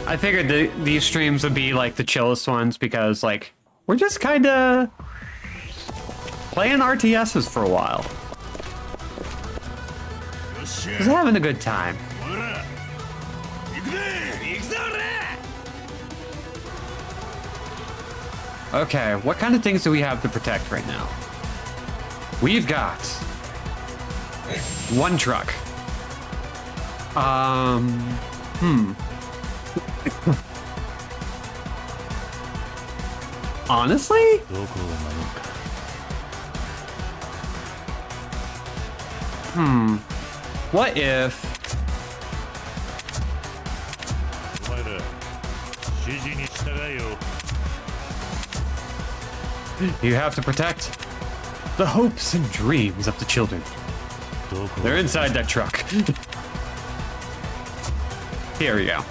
I figured these streams would be like the chillest ones because like we're just kind of playing RTSs for a while. Just having a good time. Okay, what kind of things do we have to protect right now? We've got one truck. Honestly? What if... You have to protect the hopes and dreams of the children. They're inside that truck. Here we go.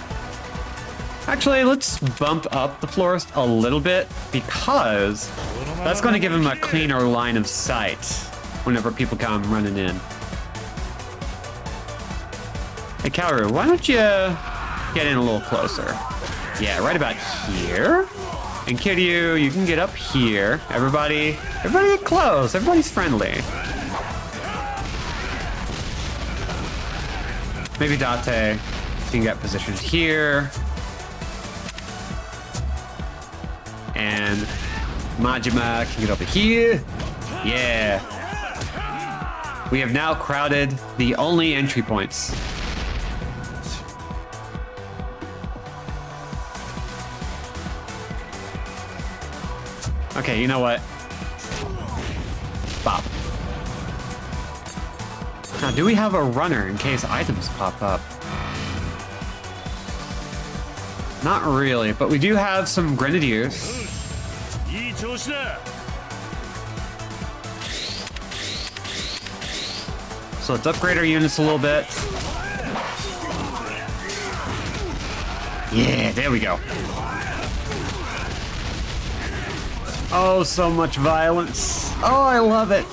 Actually, let's bump up the florist a little bit because that's going to give him a cleaner line of sight whenever people come running in. Hey, Kaoru, why don't you get in a little closer? Yeah, right about here. And Kiryu, you can get up here. Everybody get close. Everybody's friendly. Maybe Date can get positioned here. And Majima can get over here. Yeah. We have now crowded the only entry points. Okay, you know what? Bop. Now, do we have a runner in case items pop up? Not really, but we do have some grenadiers. So let's upgrade our units a little bit. Yeah, there we go. Oh, so much violence. Oh, I love it.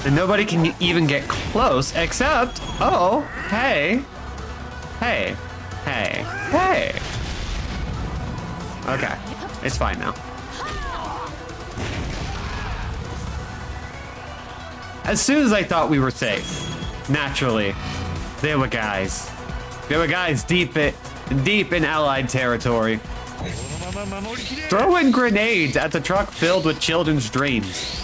And nobody can even get close except, oh, hey. Hey. Hey. Hey. Okay, it's fine now. As soon as I thought we were safe, naturally, there were guys. There were guys deep in Allied territory. Throwing grenades at the truck filled with children's dreams.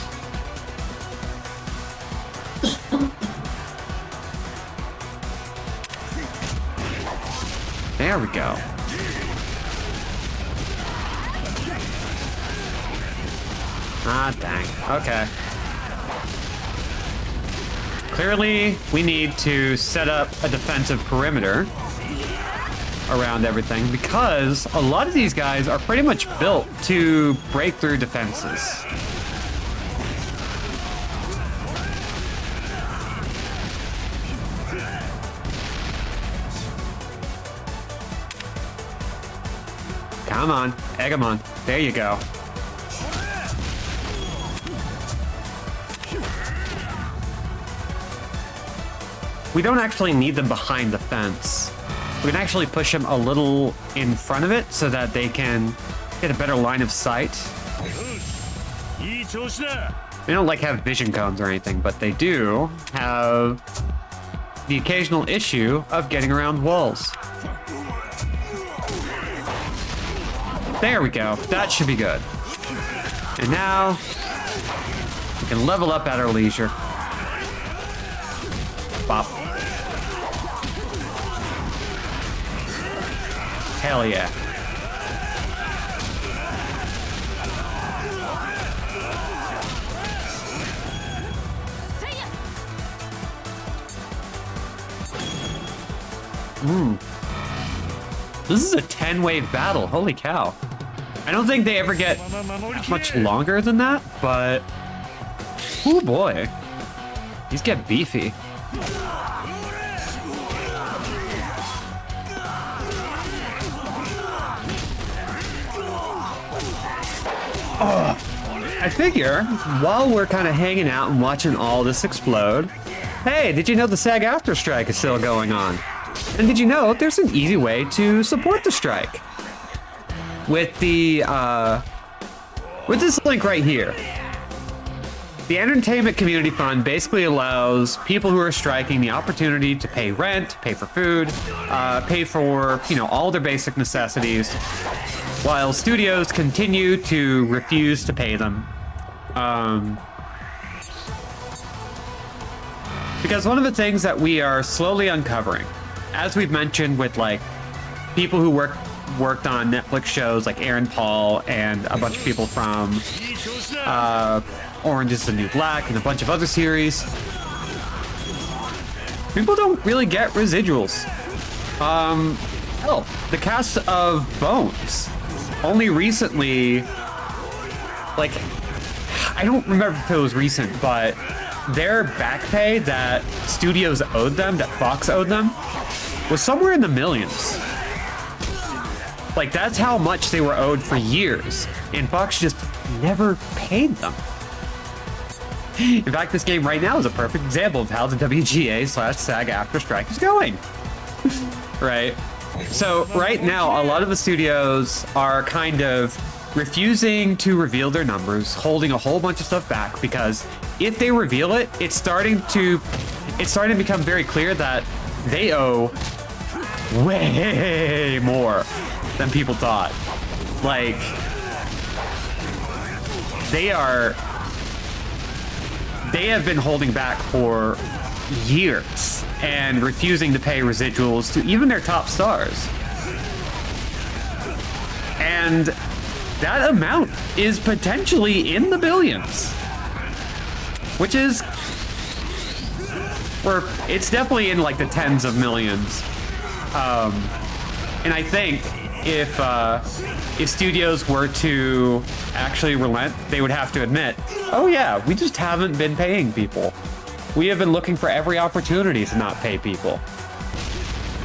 There we go. Ah, dang. Okay. Clearly, we need to set up a defensive perimeter around everything because a lot of these guys are pretty much built to break through defenses. Come on, egg 'em on. There you go. We don't actually need them behind the fence. We can actually push them a little in front of it so that they can get a better line of sight. They don't like have vision cones or anything, but they do have the occasional issue of getting around walls. There we go. That should be good. And now we can level up at our leisure. Bop. Hell yeah. This is a 10-wave battle. Holy cow. I don't think they ever get much longer than that, but... Oh boy. These get beefy. Oh, I figure, while we're kind of hanging out and watching all this explode, hey, did you know the SAG-AFTRA strike is still going on? And did you know there's an easy way to support the strike? With the, with this link right here. The Entertainment Community Fund basically allows people who are striking the opportunity to pay rent, pay for food, pay for, you know, all their basic necessities, while studios continue to refuse to pay them. Because one of the things that we are slowly uncovering, as we've mentioned with like people who worked on Netflix shows like Aaron Paul and a bunch of people from Orange is the New Black and a bunch of other series, people don't really get residuals. Hell, the cast of Bones only recently, like, I don't remember if it was recent, but their back pay that studios owed them, that Fox owed them, was somewhere in the millions. Like, that's how much they were owed for years, and Fox just never paid them. In fact, this game right now is a perfect example of how the WGA/SAG-AFTRA strike is going. Right? So right now, a lot of the studios are kind of refusing to reveal their numbers, holding a whole bunch of stuff back, because if they reveal it, it's starting to become very clear that they owe way more than people thought. Like, they have been holding back for years and refusing to pay residuals to even their top stars. And that amount is potentially in the billions, which is, or it's definitely in like the tens of millions. And I think if studios were to actually relent, they would have to admit, oh yeah, we just haven't been paying people. We have been looking for every opportunity to not pay people.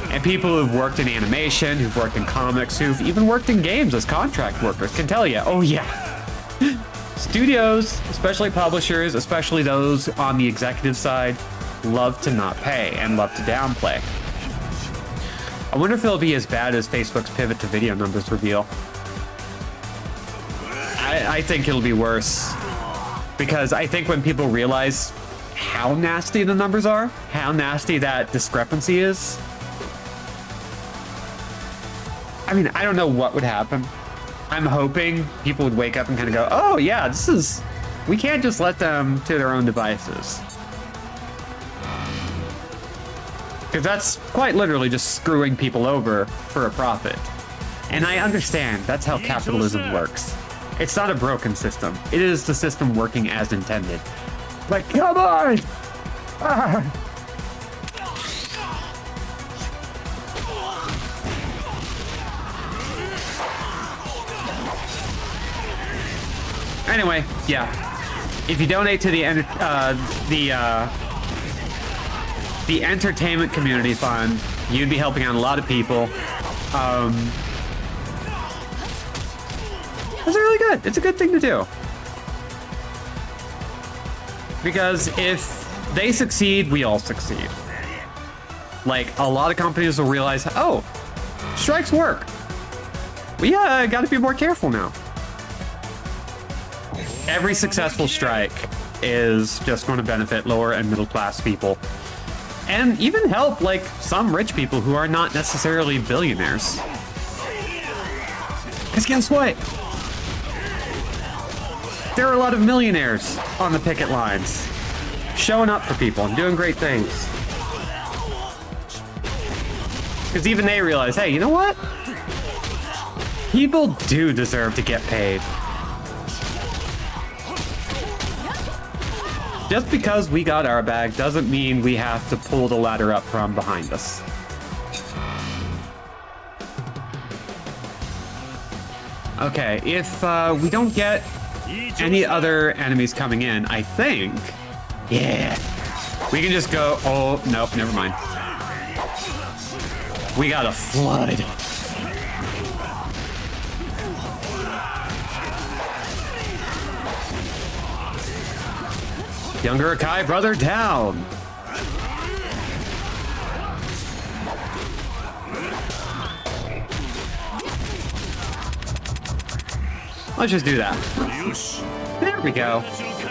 And people who've worked in animation, who've worked in comics, who've even worked in games as contract workers can tell you, oh yeah. Studios, especially publishers, especially those on the executive side, love to not pay and love to downplay. I wonder if it'll be as bad as Facebook's pivot to video numbers reveal. I think it'll be worse. Because I think when people realize how nasty the numbers are, how nasty that discrepancy is, I mean, I don't know what would happen. I'm hoping people would wake up and kind of go, oh yeah, we can't just let them to their own devices. Because that's quite literally just screwing people over for a profit. And I understand that's how capitalism works. It's not a broken system. It is the system working as intended. Like, come on! Ah. Anyway, yeah. If you donate to the Entertainment Community Fund, you'd be helping out a lot of people. It's really good. It's a good thing to do. Because if they succeed, we all succeed. Like, a lot of companies will realize, oh, strikes work. We gotta be more careful now. Every successful strike is just going to benefit lower and middle class people. And even help, like, some rich people who are not necessarily billionaires. Because guess what? There are a lot of millionaires on the picket lines, showing up for people and doing great things. Because even they realize, hey, you know what? People do deserve to get paid. Just because we got our bag doesn't mean we have to pull the ladder up from behind us. Okay, if we don't get any other enemies coming in, I think... Yeah. We can just go... Oh, nope, never mind. We got a flood. Younger Akai brother down. Let's just do that. There we go.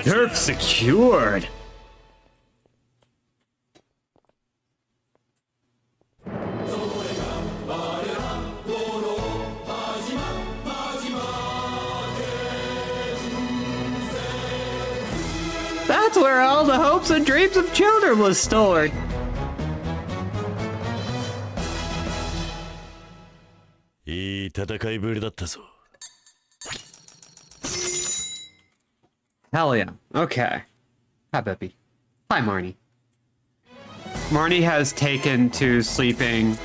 Nerf secured. That's where all the hopes and dreams of children was stored. Hell yeah. Okay. Hi, Beppy. Hi, Marnie. Marnie has taken to sleeping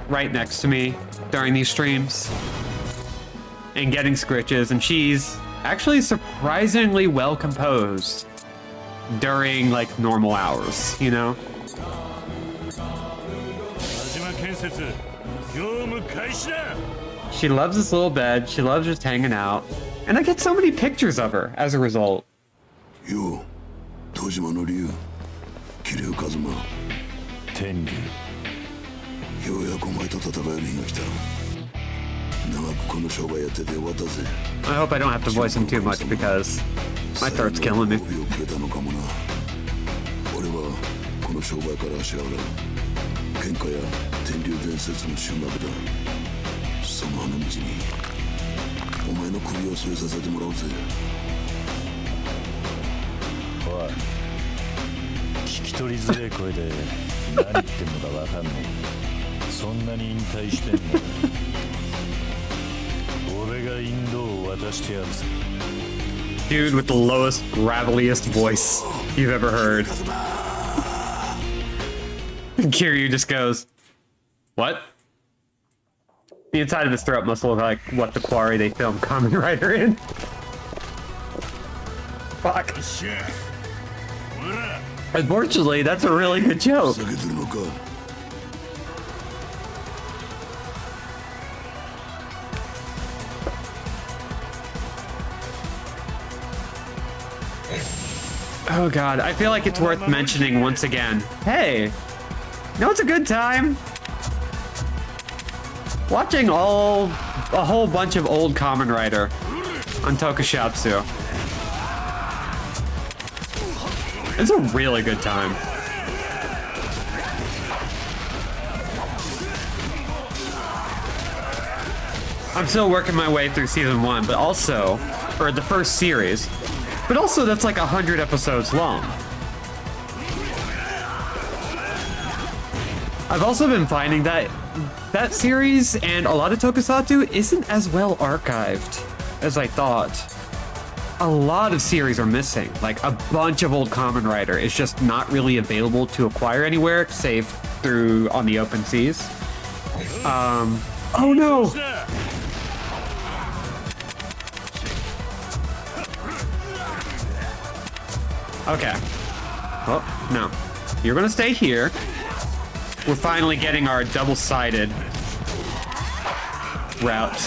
right next to me during these streams and getting scritches, and she's actually surprisingly well composed during like normal hours, you know? She loves this little bed, she loves just hanging out, and I get so many pictures of her as a result. Yo, Tojima no Ryu, Kiryu Kazuma. Tenryu. Yoyaku omae to tatakaeru hi ga kita. I hope I don't have to voice him too much because my throat's killing me. Dude with the lowest, graveliest voice you've ever heard. Kiryu just goes, what? The inside of his throat must look like what the quarry they filmed Kamen Rider in. Fuck. Unfortunately, that's a really good joke. Oh god, I feel like it's worth mentioning once again. Hey, you know it's a good time? Watching a whole bunch of old Kamen Rider on Tokusatsu. It's a really good time. I'm still working my way through season 1, but also, or the first series, but also that's like 100 episodes long. I've also been finding that that series and a lot of Tokusatsu isn't as well archived as I thought. A lot of series are missing. Like a bunch of old Kamen Rider is just not really available to acquire anywhere, save through on the open seas. Oh no! Okay. Oh, no. You're gonna stay here. We're finally getting our double-sided route.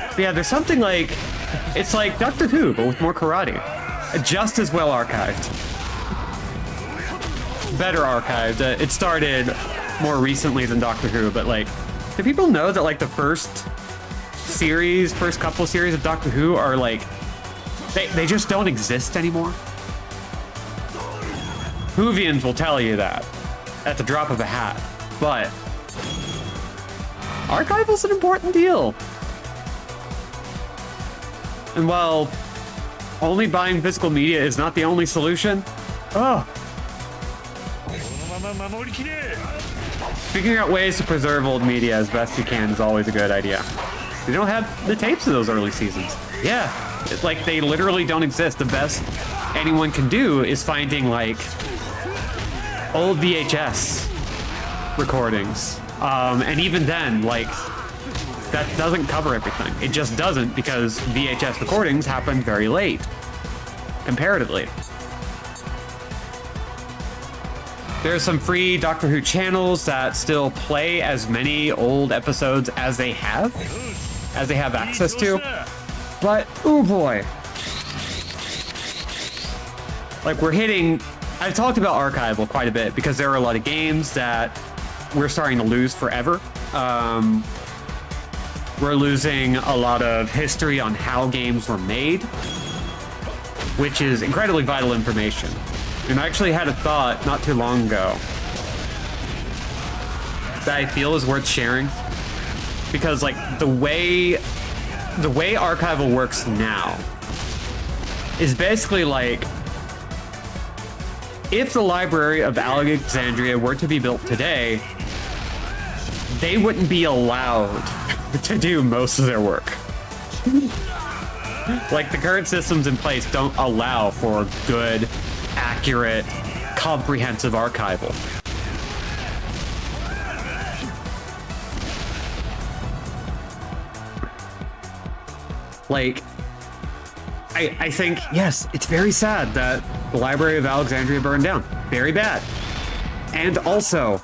But yeah, there's something like... It's like Doctor Who, but with more karate. Just as well archived. Better archived. It started more recently than Doctor Who, but like... Do people know that like the first couple series of Doctor Who are like... They just don't exist anymore? Whovians will tell you that at the drop of a hat, but archival's an important deal. And while only buying physical media is not the only solution, Figuring out ways to preserve old media as best you can is always a good idea. They don't have the tapes of those early seasons. Yeah, it's like they literally don't exist. The best anyone can do is finding like old VHS recordings. And even then, like, that doesn't cover everything. It just doesn't, because VHS recordings happen very late, comparatively. There's some free Doctor Who channels that still play as many old episodes as they have access to. But, oh boy. Like, we're hitting... I've talked about archival quite a bit because there are a lot of games that we're starting to lose forever. We're losing a lot of history on how games were made, which is incredibly vital information. And I actually had a thought not too long ago that I feel is worth sharing, because like the way archival works now is basically like, if the Library of Alexandria were to be built today, they wouldn't be allowed to do most of their work. Like, the current systems in place don't allow for good, accurate, comprehensive archival. Like, I think, yes, it's very sad that the Library of Alexandria burned down. Very bad. And also,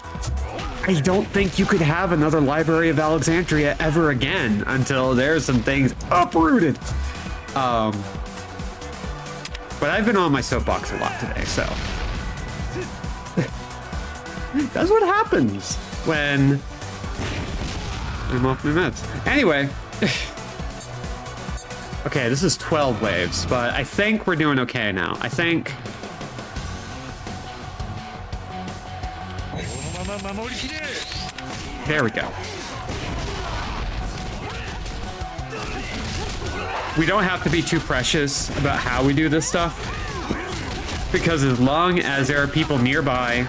I don't think you could have another Library of Alexandria ever again until there's some things uprooted. But I've been on my soapbox a lot today, so. That's what happens when I'm off my meds. Anyway. Okay, this is 12 waves, but I think we're doing okay now. I think... There we go. We don't have to be too precious about how we do this stuff, because as long as there are people nearby...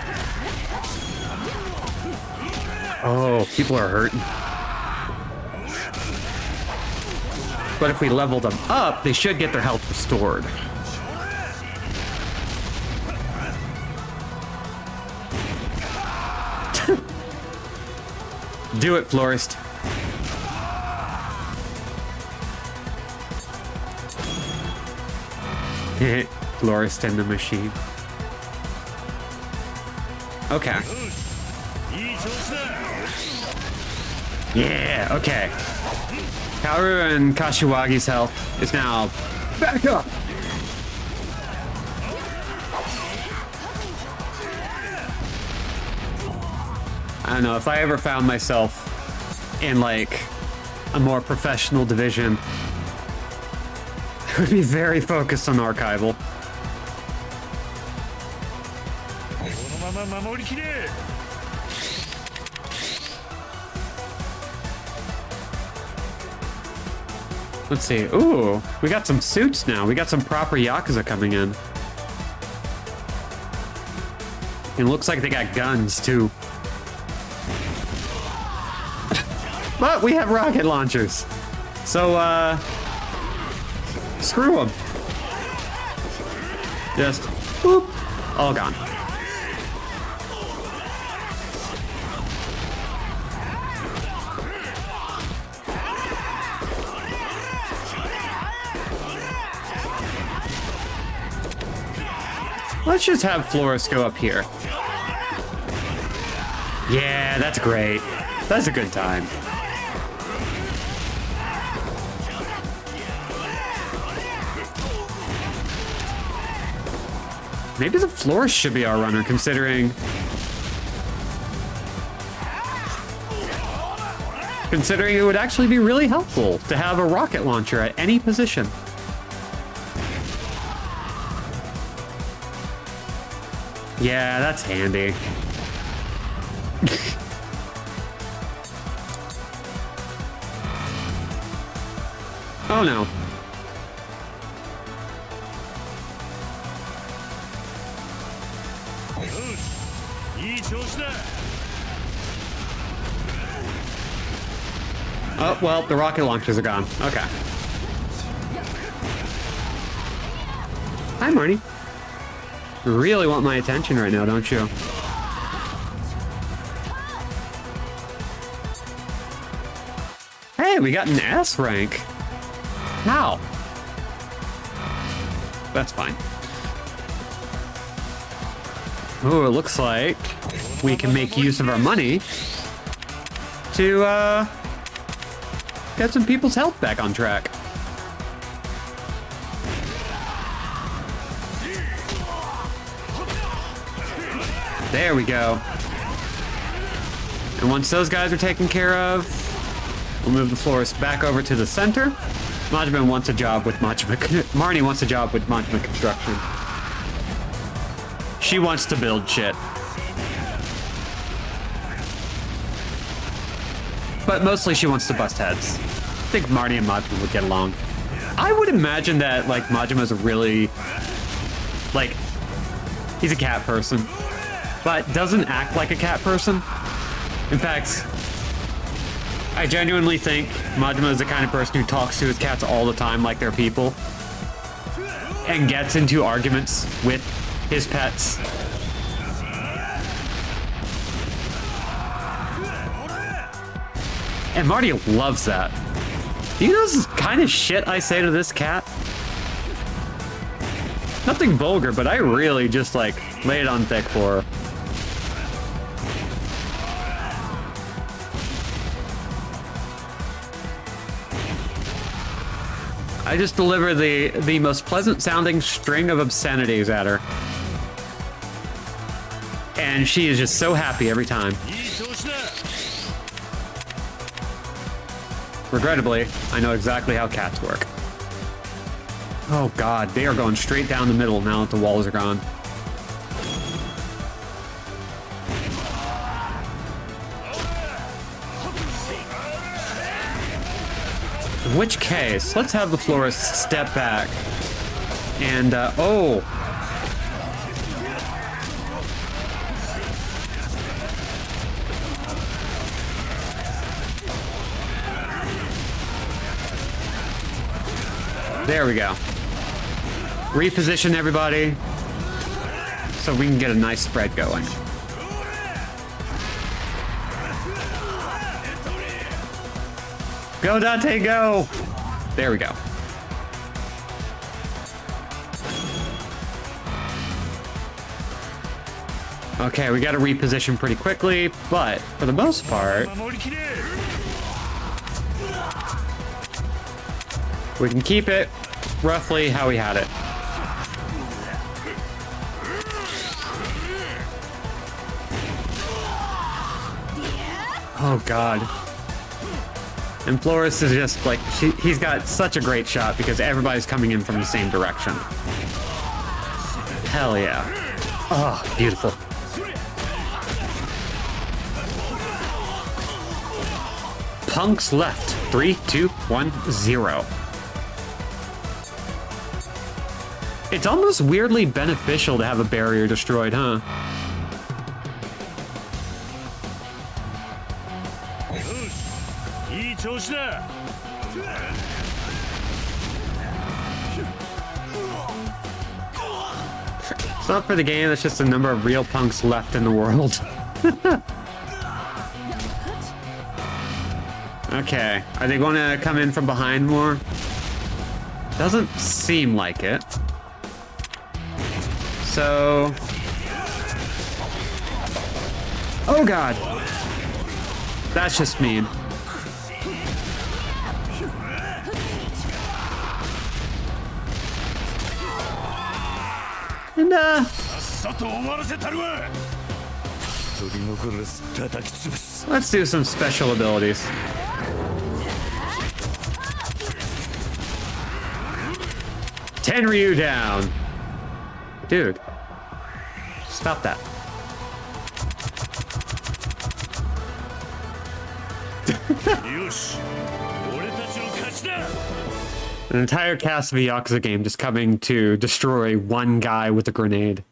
Oh, people are hurting. But if we level them up, they should get their health restored. Do it, Florist. Florist in the machine. Okay. Yeah, okay. Kaoru and Kashiwagi's health is now back up. I don't know, if I ever found myself in like a more professional division, I would be very focused on archival. Let's see. Ooh, we got some suits now. We got some proper Yakuza coming in. It looks like they got guns too. But we have rocket launchers. So, screw them. Just, boop, all gone. Let's just have Florist go up here. Yeah, that's great. That's a good time. Maybe the Florist should be our runner, considering it would actually be really helpful to have a rocket launcher at any position. Yeah, that's handy. Oh no. いい調子だ Oh, well, the rocket launchers are gone. Okay. Hi, Marty. You really want my attention right now, don't you? Hey, we got an S rank. How? That's fine. Ooh, it looks like we can make use of our money to, get some people's health back on track. There we go. And once those guys are taken care of, we'll move the florist back over to the center. Majima wants a job with Majima. Marnie wants a job with Majima Construction. She wants to build shit. But mostly she wants to bust heads. I think Marty and Majima would get along. I would imagine that, like, Majima's a really, like, he's a cat person, but doesn't act like a cat person. In fact, I genuinely think Majima is the kind of person who talks to his cats all the time like they're people and gets into arguments with his pets. And Marty loves that. You know this kind of shit I say to this cat? Nothing vulgar, but I really just, like, lay it on thick for her. I just deliver the most pleasant sounding string of obscenities at her. And she is just so happy every time. Regrettably, I know exactly how cats work. Oh god, they are going straight down the middle now that the walls are gone. In which case, let's have the florist step back. And, oh! There we go. Reposition everybody so we can get a nice spread going. Go, Dante, go! There we go. Okay, we gotta reposition pretty quickly, but for the most part, we can keep it roughly how we had it. Oh god. And Flores is just like, he's got such a great shot because everybody's coming in from the same direction. Hell yeah. Oh, beautiful. Punks left. 3, 2, 1, 0. It's almost weirdly beneficial to have a barrier destroyed, huh? It's not for the game, it's just the number of real punks left in the world. Okay, are they going to come in from behind more? Doesn't seem like it. So... oh god! That's just mean. And, let's do some special abilities. Tenryu down. Dude. Stop that. An entire cast of a Yakuza game just coming to destroy one guy with a grenade.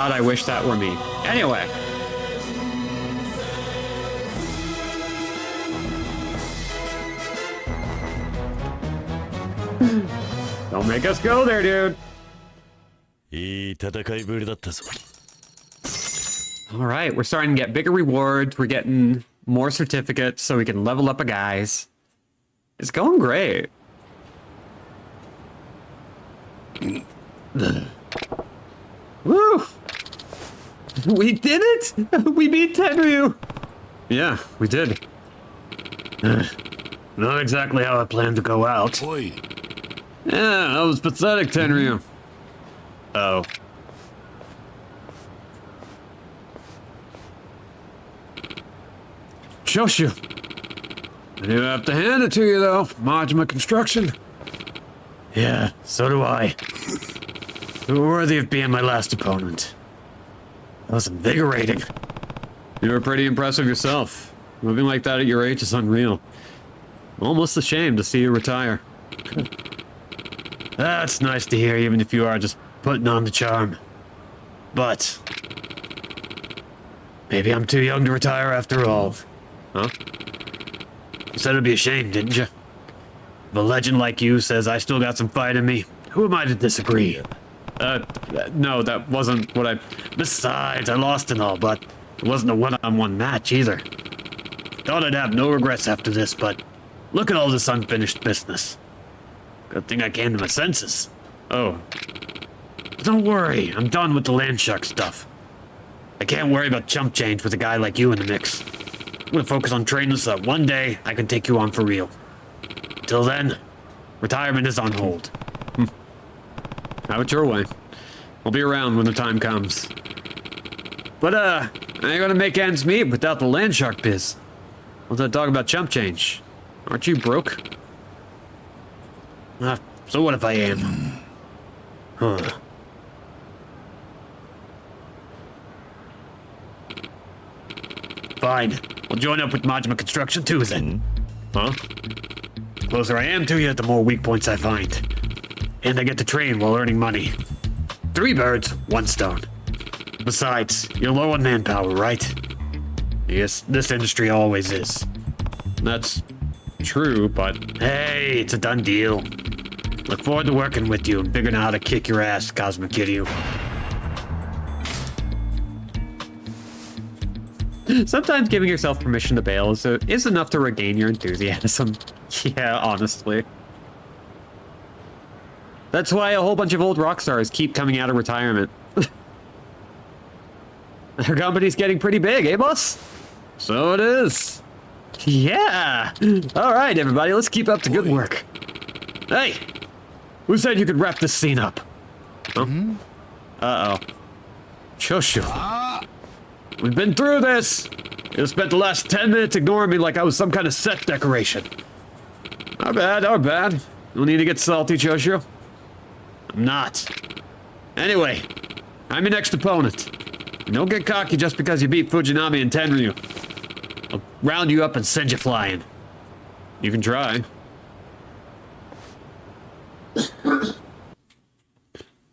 God, I wish that were me. Anyway. Don't make us go there, dude. いい戦いぶりだったぞ。 All right, we're starting to get bigger rewards. We're getting more certificates so we can level up our guys. It's going great. Woo! We did it! We beat Tenryu! Yeah, we did. Not exactly how I planned to go out. Oi. Yeah, that was pathetic, Tenryu. Oh. Shoshu. I do have to hand it to you, though. Majima Construction. Yeah, so do I. You were worthy of being my last opponent. That was invigorating. You were pretty impressive yourself. Moving like that at your age is unreal. Almost ashamed to see you retire. That's nice to hear, even if you are just putting on the charm. But maybe I'm too young to retire after all. Huh? You said it'd be a shame, didn't you? If a legend like you says I still got some fight in me, who am I to disagree? No, that wasn't what I... Besides, I lost and all, but it wasn't a one-on-one match either. Thought I'd have no regrets after this, but look at all this unfinished business. Good thing I came to my senses. Oh. But don't worry, I'm done with the land shark stuff. I can't worry about chump change with a guy like you in the mix. I'm gonna focus on training so that one day I can take you on for real. Till then, retirement is on hold. Have it your way. I'll be around when the time comes. But, I ain't gonna make ends meet without the land shark biz. What's that talk about chump change? Aren't you broke? So what if I am? Huh. Fine. I'll join up with Majima Construction too then. Huh? The closer I am to you, the more weak points I find. And I get to train while earning money. 3 birds, 1 stone. Besides, you're low on manpower, right? Yes, this industry always is. That's true, but... Hey, it's a done deal. Look forward to working with you and figuring out how to kick your ass, Cosmic Kiryu. Sometimes giving yourself permission to bail is enough to regain your enthusiasm. Yeah, honestly. That's why a whole bunch of old rock stars keep coming out of retirement. Their company's getting pretty big, eh, boss? So it is. Yeah! Alright, everybody, let's keep up the good work. Hey! Who said you could wrap this scene up? Huh? Uh-oh. Choshu. We've been through this! You spent the last 10 minutes ignoring me like I was some kind of set decoration. Our bad, our bad. No need to get salty, Choshu. I'm not. Anyway, I'm your next opponent. And don't get cocky just because you beat Fujinami and Tenryu. I'll round you up and send you flying. You can try.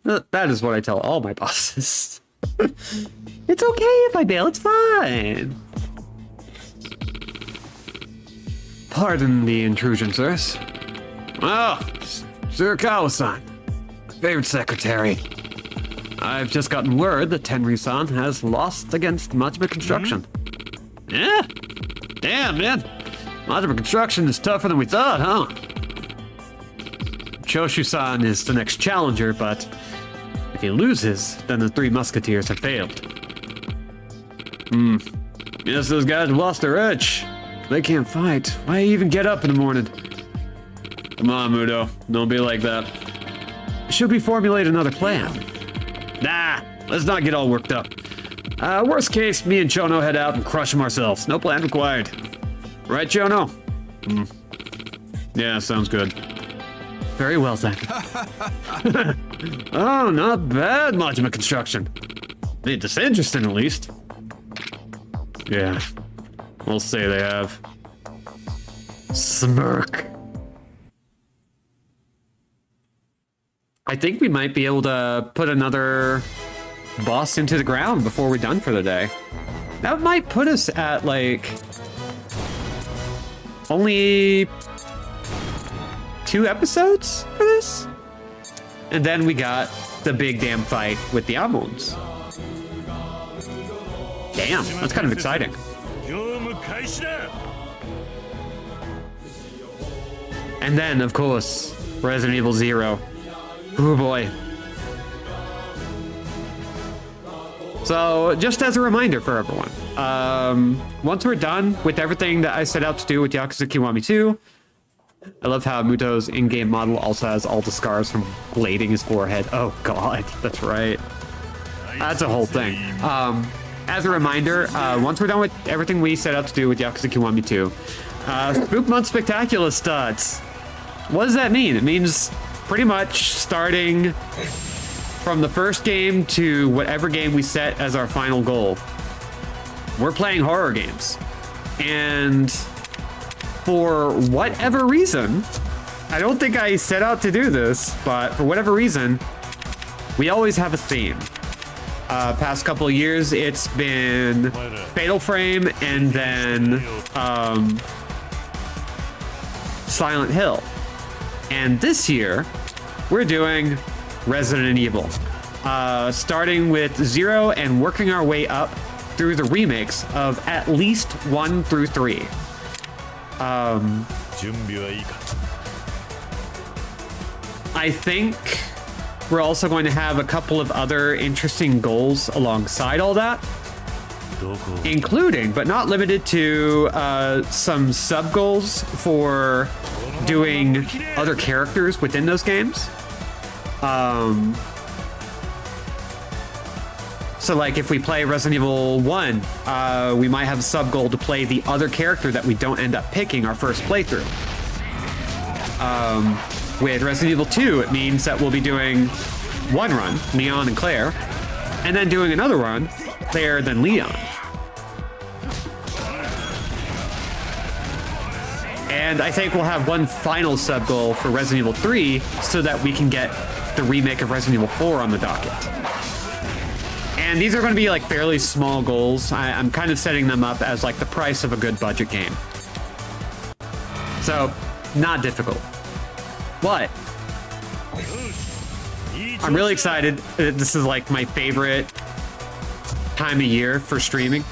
That is what I tell all my bosses. It's okay if I bail, it's fine. Pardon the intrusion, sirs. Oh, Surikawa-san. Favorite secretary. I've just gotten word that Tenryu-san has lost against Majima Construction. Yeah? Damn, man. Majima Construction is tougher than we thought, huh? Choshu-san is the next challenger, but if he loses, then the 3 musketeers have failed. Guess those guys have lost their edge. They can't fight. Why even get up in the morning? Come on, Mudo. Don't be like that. Should we formulate another plan? Nah, let's not get all worked up. Worst case, me and Chono head out and crush them ourselves. No plan required. Right, Chono? Yeah, sounds good. Very well, then. Oh, not bad, Majima Construction. Made this interesting, at least. Yeah, we'll say they have. Smirk. I think we might be able to put another boss into the ground before we're done for the day. That might put us at like only 2 episodes for this. And then we got the big damn fight with the Amons. Damn, that's kind of exciting. 業務開始だ And then, of course, Resident Evil 0. Oh boy. So, just as a reminder for everyone, once we're done with everything that I set out to do with Yakuza Kiwami 2, I love how Muto's in-game model also has all the scars from blading his forehead. Oh god, that's right. That's a whole thing. As a reminder, once we're done with everything we set out to do with Yakuza Kiwami 2, Spoop Month Spectacular starts. What does that mean? It means pretty much starting from the first game to whatever game we set as our final goal. We're playing horror games. And for whatever reason, I don't think I set out to do this, but for whatever reason, we always have a theme. Past couple of years, it's been Fatal Frame and then Silent Hill. And this year, we're doing Resident Evil. Starting with 0 and working our way up through the remakes of at least 1 through 3. 準備はいいか I think we're also going to have a couple of other interesting goals alongside all that, どこ including, but not limited to, some sub-goals for doing other characters within those games. So like if we play Resident Evil 1, we might have a sub-goal to play the other character that we don't end up picking our first playthrough. With Resident Evil 2, it means that we'll be doing one run, Leon and Claire, and then doing another run, Claire then Leon. And I think we'll have one final sub-goal for Resident Evil 3 so that we can get the remake of Resident Evil 4 on the docket. And these are going to be like fairly small goals. I'm kind of setting them up as like the price of a good budget game. So, not difficult. But I'm really excited. This is like my favorite time of year for streaming.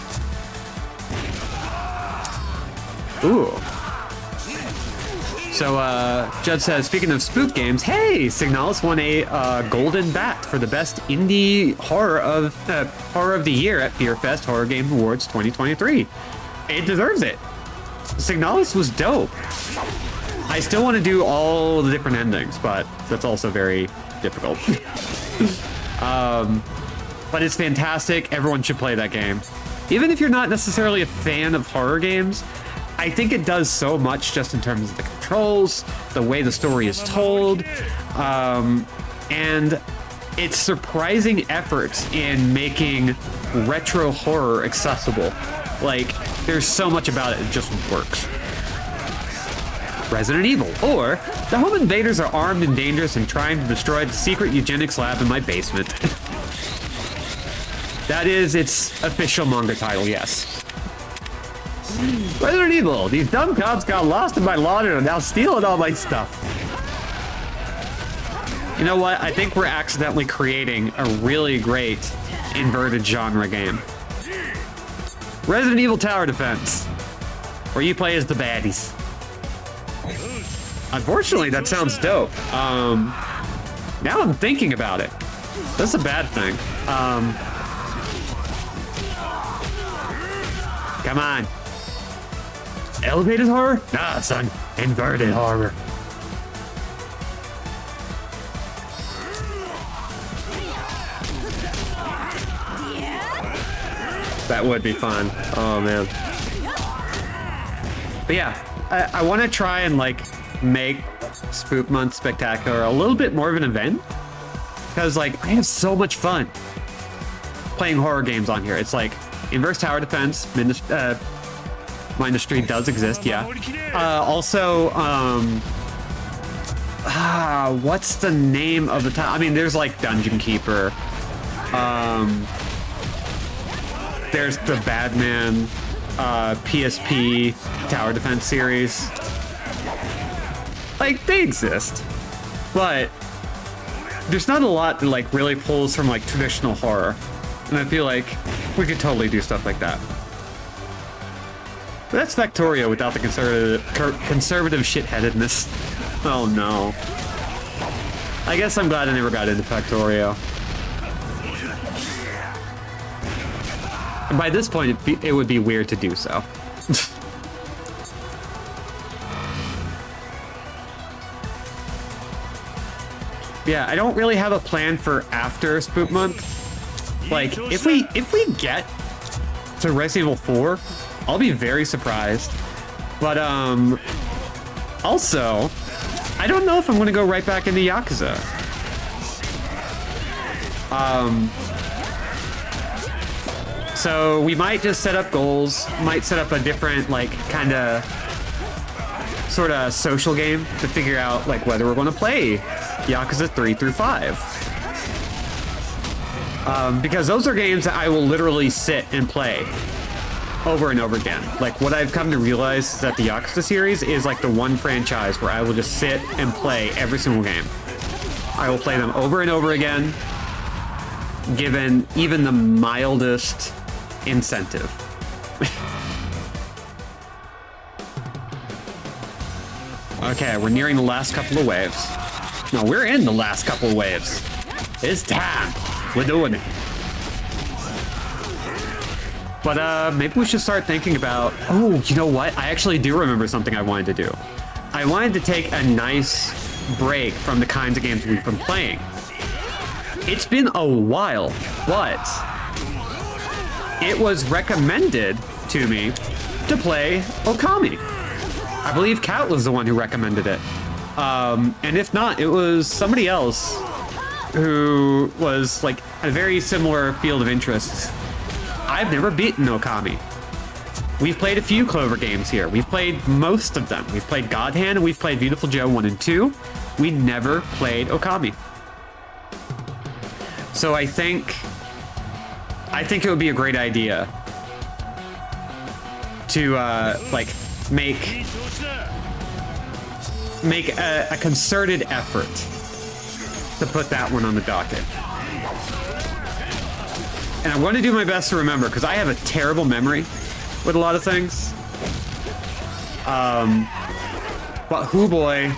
Ooh. So, Judd says, speaking of spook games, hey, Signalis won a Golden Bat for the best indie horror of the year at Fear Fest Horror Game Awards 2023. It deserves it. Signalis was dope. I still want to do all the different endings, but that's also very difficult. But it's fantastic. Everyone should play that game. Even if you're not necessarily a fan of horror games, I think it does so much just in terms of the controls, the way the story is told, and its surprising efforts in making retro horror accessible. Like, there's so much about it, it just works. Resident Evil, or the home invaders are armed and dangerous and trying to destroy the secret eugenics lab in my basement. That is its official manga title, yes. Resident Evil, these dumb cops got lost in my lawn and are now stealing all my stuff. You know what? I think we're accidentally creating a really great inverted genre game. Resident Evil Tower Defense, where you play as the baddies. Unfortunately, that sounds dope. Now I'm thinking about it. That's a bad thing. Come on. Elevated horror? Nah, son. Inverted horror. That would be fun. Oh, man. But yeah, I want to try and, like, make Spoop Month Spectacular a little bit more of an event. Because, like, I have so much fun playing horror games on here. It's like Inverse Tower Defense, Ministry does exist, yeah. Also, what's the name of the time? I mean, there's like Dungeon Keeper. There's the Badman PSP tower defense series. Like, they exist, but there's not a lot that like really pulls from like traditional horror, and I feel like we could totally do stuff like that. But that's Factorio without the conservative shitheadedness. Oh no. I guess I'm glad I never got into Factorio. And by this point, it would be weird to do so. Yeah, I don't really have a plan for after Spoop Month. Like, if we get to Resident Evil 4, I'll be very surprised. But also, I don't know if I'm gonna go right back into Yakuza. So we might just set up goals, might set up a different, like, kind of sort of social game to figure out, like, whether we're going to play Yakuza 3 through 5. Because those are games that I will literally sit and play over and over again. Like, what I've come to realize is that the Yakuza series is like the one franchise where I will just sit and play every single game. I will play them over and over again, given even the mildest incentive. Okay, we're nearing the last couple of waves. No, we're in the last couple of waves. It's time. We're doing it. But maybe we should start thinking about, oh, you know what? I actually do remember something I wanted to do. I wanted to take a nice break from the kinds of games we've been playing. It's been a while, but it was recommended to me to play Okami. I believe Kat was the one who recommended it. And if not, it was somebody else who was like a very similar field of interests. I've never beaten Okami. We've played a few Clover games here. We've played most of them. We've played God Hand and we've played Beautiful Joe 1 and 2. We never played Okami. So I think it would be a great idea to like make a concerted effort to put that one on the docket. And I'm going to do my best to remember, because I have a terrible memory with a lot of things. But hoo boy,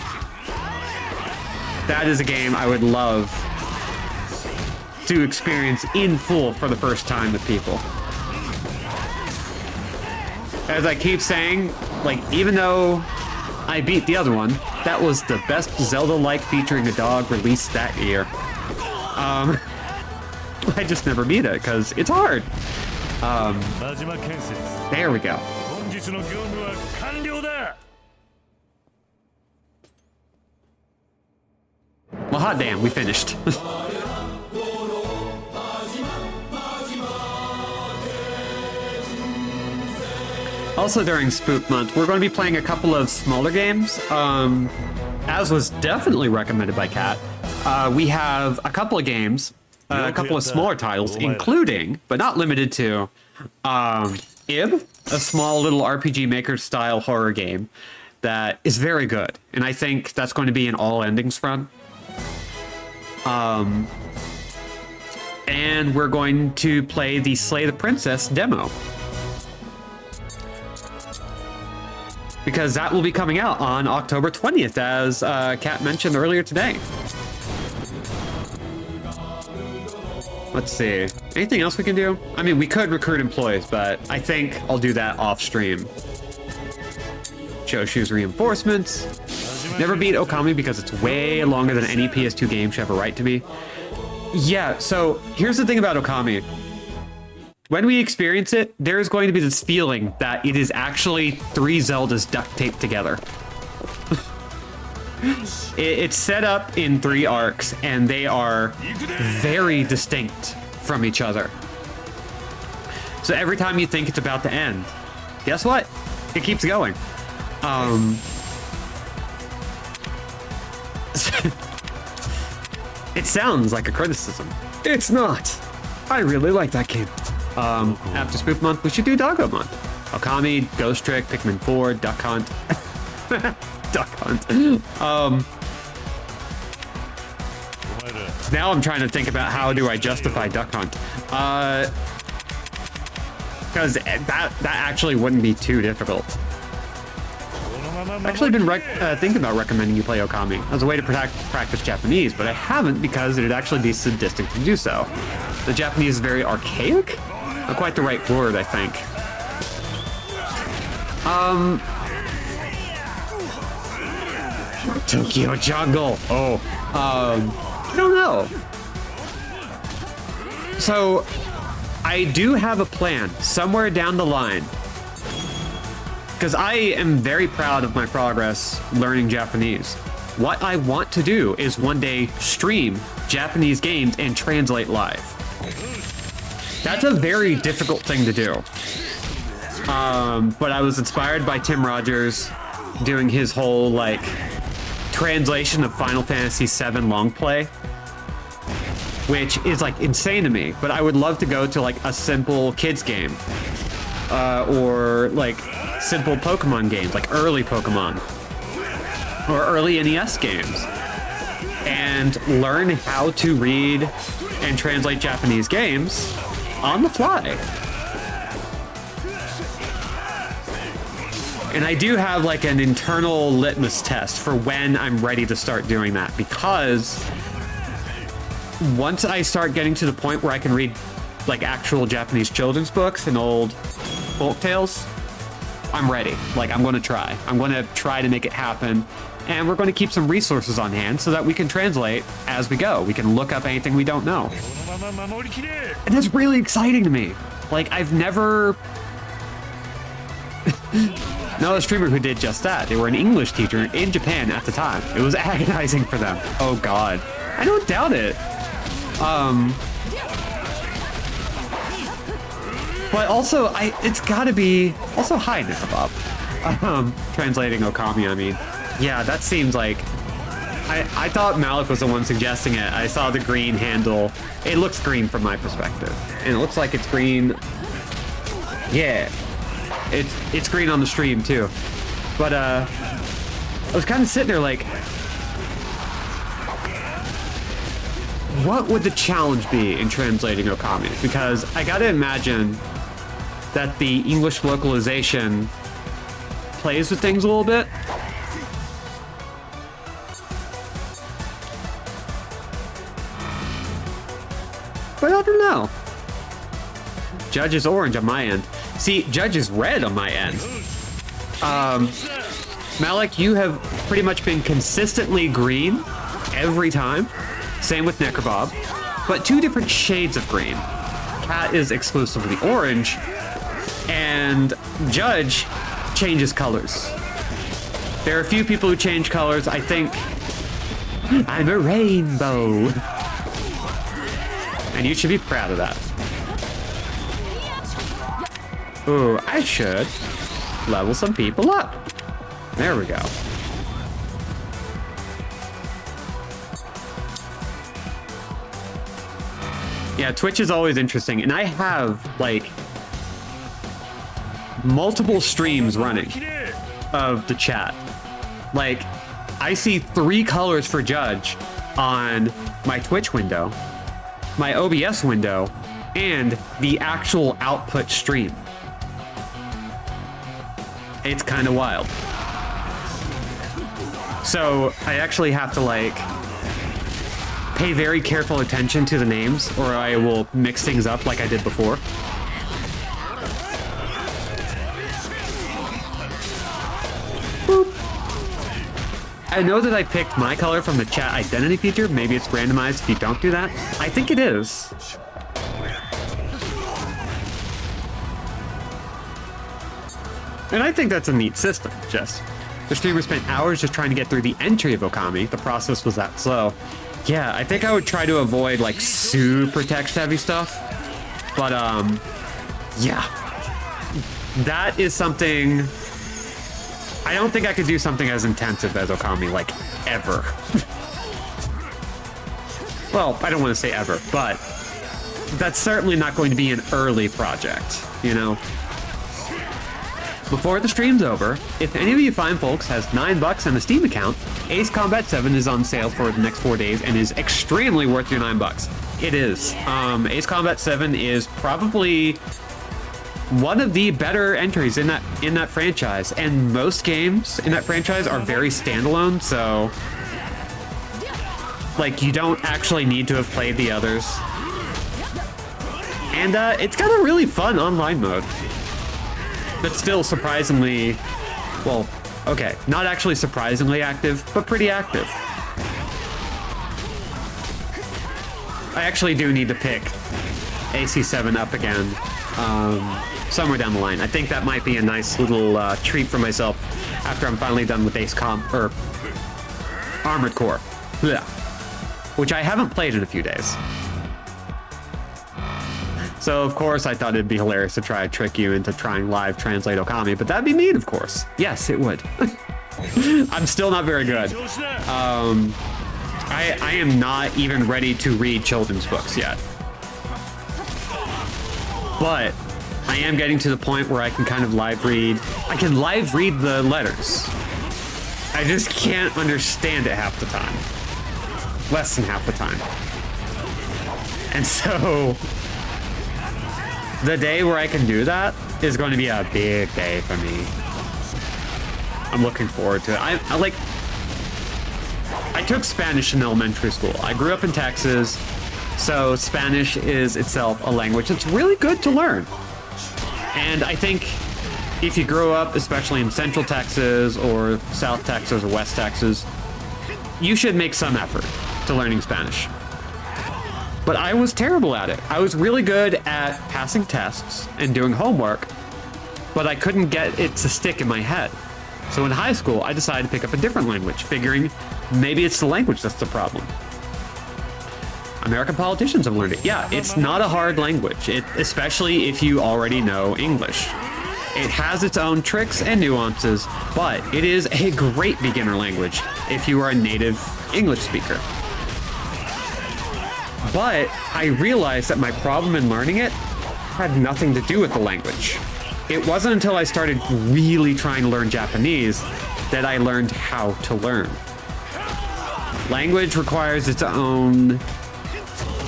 that is a game I would love to experience in full for the first time with people. As I keep saying, like, even though I beat the other one, that was the best Zelda-like featuring a dog released that year. I just never beat it because it's hard. There we go. Well, hot damn, we finished. Also during Spoop Month, we're going to be playing a couple of smaller games, as was definitely recommended by Kat. We have a couple of games, a couple of smaller titles, including, but not limited to, Ib, a small little RPG Maker style horror game that is very good. And I think that's going to be an all endings run. And we're going to play the Slay the Princess demo, because that will be coming out on October 20th, as Kat mentioned earlier today. Let's see. Anything else we can do? I mean, we could recruit employees, but I think I'll do that off stream. Choshu's reinforcements. Never beat Okami because it's way longer than any PS2 game should have a right to be. Yeah, so here's the thing about Okami. When we experience it, there's going to be this feeling that it is actually 3 Zeldas duct taped together. It's set up in 3 arcs, and they are very distinct from each other. So every time you think it's about to end, guess what? It keeps going. It sounds like a criticism. It's not. I really like that game. After Spoop Month, we should do Doggo Month. Okami, Ghost Trick, Pikmin 4, Duck Hunt. Duck Hunt. Now I'm trying to think about how do I justify Duck Hunt. Because that actually wouldn't be too difficult. I've actually been thinking about recommending you play Okami as a way to practice Japanese, but I haven't because it'd actually be sadistic to do so. The Japanese is very archaic? Not quite the right word, I think. Tokyo Jungle. Oh, I don't know. So, I do have a plan somewhere down the line. Because I am very proud of my progress learning Japanese. What I want to do is one day stream Japanese games and translate live. That's a very difficult thing to do. But I was inspired by Tim Rogers doing his whole, like, translation of Final Fantasy VII long play, which is, like, insane to me. But I would love to go to, like, a simple kids game. Or, like, simple Pokemon games, like early Pokemon. Or early NES games. And learn how to read and translate Japanese games on the fly. And I do have like an internal litmus test for when I'm ready to start doing that, because once I start getting to the point where I can read like actual Japanese children's books and old folk tales, I'm ready. Like, I'm going to try. I'm going to try to make it happen. And we're going to keep some resources on hand so that we can translate as we go. We can look up anything we don't know. And that's really exciting to me. Like, I've never... know a streamer who did just that. They were an English teacher in Japan at the time. It was agonizing for them. Oh, God. I don't doubt it. But also, it's gotta be... Also, hi, Nickelbob. Translating Okami, I mean. Yeah, that seems like... I thought Malik was the one suggesting it. I saw the green handle. It looks green from my perspective. And it looks like it's green... Yeah. It's green on the stream, too. But, I was kind of sitting there like... What would the challenge be in translating Okami? Because I gotta imagine that the English localization plays with things a little bit. But I don't know. Judge is orange on my end. See, Judge is red on my end. Malik, you have pretty much been consistently green every time. Same with Necrobob, but two different shades of green. Cat is exclusively orange, and Judge changes colors. There are a few people who change colors. I think I'm a rainbow. And you should be proud of that. Ooh, I should level some people up. There we go. Yeah, Twitch is always interesting, and I have, like, multiple streams running of the chat. Like, I see 3 colors for Judge on my Twitch window, my OBS window, and the actual output stream. It's kind of wild. So, I actually have to, like... pay very careful attention to the names, or I will mix things up like I did before. Boop. I know that I picked my color from the chat identity feature. Maybe it's randomized if you don't do that. I think it is. And I think that's a neat system, just. The streamer spent hours just trying to get through the entry of Okami. The process was that slow. Yeah, I think I would try to avoid, like, super text-heavy stuff. But, yeah. That is something... I don't think I could do something as intensive as Okami, like, ever. Well, I don't want to say ever, but that's certainly not going to be an early project, you know? Before the stream's over, if any of you fine folks has $9 on a Steam account, Ace Combat 7 is on sale for the next 4 days and is extremely worth your $9. It is. Ace Combat 7 is probably one of the better entries in that franchise, and most games in that franchise are very standalone, so like you don't actually need to have played the others. And it's got a really fun online mode. But still surprisingly, well, okay, not actually surprisingly active, but pretty active. I actually do need to pick AC7 up again somewhere down the line. I think that might be a nice little treat for myself after I'm finally done with Armored Core, yeah, which I haven't played in a few days. So, of course, I thought it'd be hilarious to try to trick you into trying live translate Okami, but that'd be mean, of course. Yes, it would. I'm still not very good. I am not even ready to read children's books yet. But I am getting to the point where I can kind of live read. I can live read the letters. I just can't understand it half the time. Less than half the time. And so the day where I can do that is going to be a big day for me. I'm looking forward to it. I took Spanish in elementary school. I grew up in Texas, so Spanish is itself a language that's really good to learn. And I think if you grow up, especially in Central Texas or South Texas or West Texas, you should make some effort to learning Spanish. But I was terrible at it. I was really good at passing tests and doing homework, but I couldn't get it to stick in my head. So in high school, I decided to pick up a different language, figuring maybe it's the language that's the problem. American politicians have learned it. Yeah, it's not a hard language, especially if you already know English. It has its own tricks and nuances, but it is a great beginner language if you are a native English speaker. But I realized that my problem in learning it had nothing to do with the language. It wasn't until I started really trying to learn Japanese that I learned how to learn. Language requires its own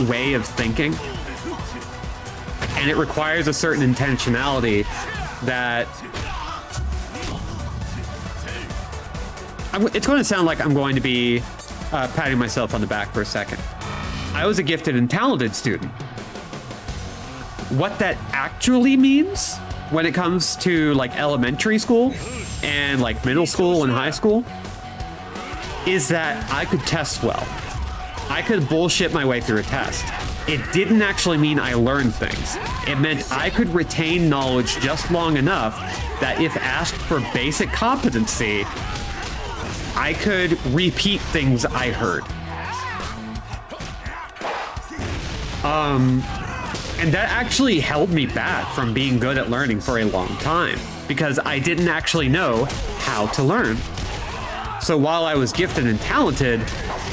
way of thinking, and it requires a certain intentionality that it's going to sound like I'm going to be patting myself on the back for a second. I was a gifted and talented student. What that actually means when it comes to like elementary school and like middle school and high school is that I could test well. I could bullshit my way through a test. It didn't actually mean I learned things. It meant I could retain knowledge just long enough that if asked for basic competency, I could repeat things I heard. And that actually held me back from being good at learning for a long time because I didn't actually know how to learn. So while I was gifted and talented,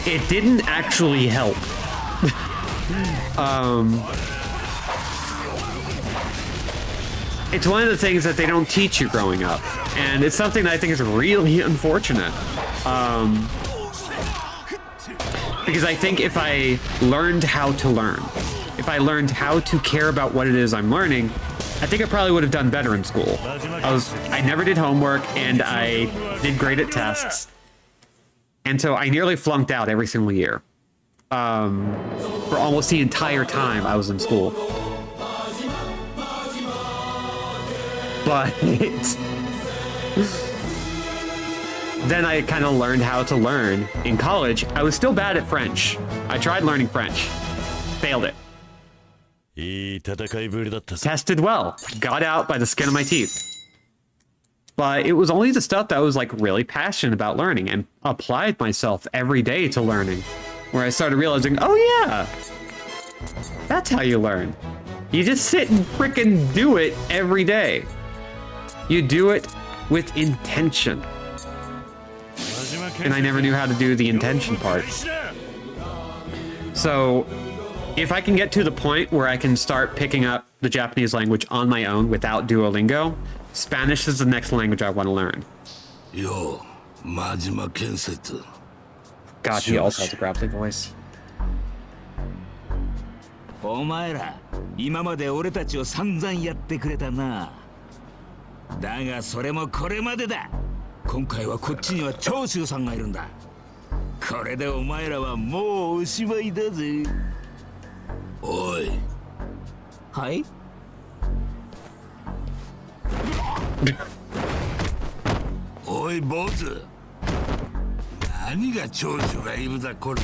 it didn't actually help. It's one of the things that they don't teach you growing up, and it's something that I think is really unfortunate. Because I think if I learned how to learn, if I learned how to care about what it is I'm learning, I think I probably would have done better in school. I never did homework, and I did great at tests. And so I nearly flunked out every single year. For almost the entire time I was in school. But then I kind of learned how to learn. In college, I was still bad at French. I tried learning French. Failed it. Tested well. Got out by the skin of my teeth. But it was only the stuff that I was like really passionate about learning and applied myself every day to learning. Where I started realizing, oh yeah, that's how you learn. You just sit and frickin' do it every day. You do it with intention. And I never knew how to do the intention part. So if I can get to the point where I can start picking up the Japanese language on my own without Duolingo, Spanish is the next language I want to learn. Yo, Majima Kensetsu. God, he also has a grappling voice. お前ら今まで俺たちを散々やってくれたな。だがそれもこれまでだ。今回はこっちには長州さんがいるんだ。これでお前らはもうおしまいだぜ。おい。はい。おい坊主。何が長州がいるだこら。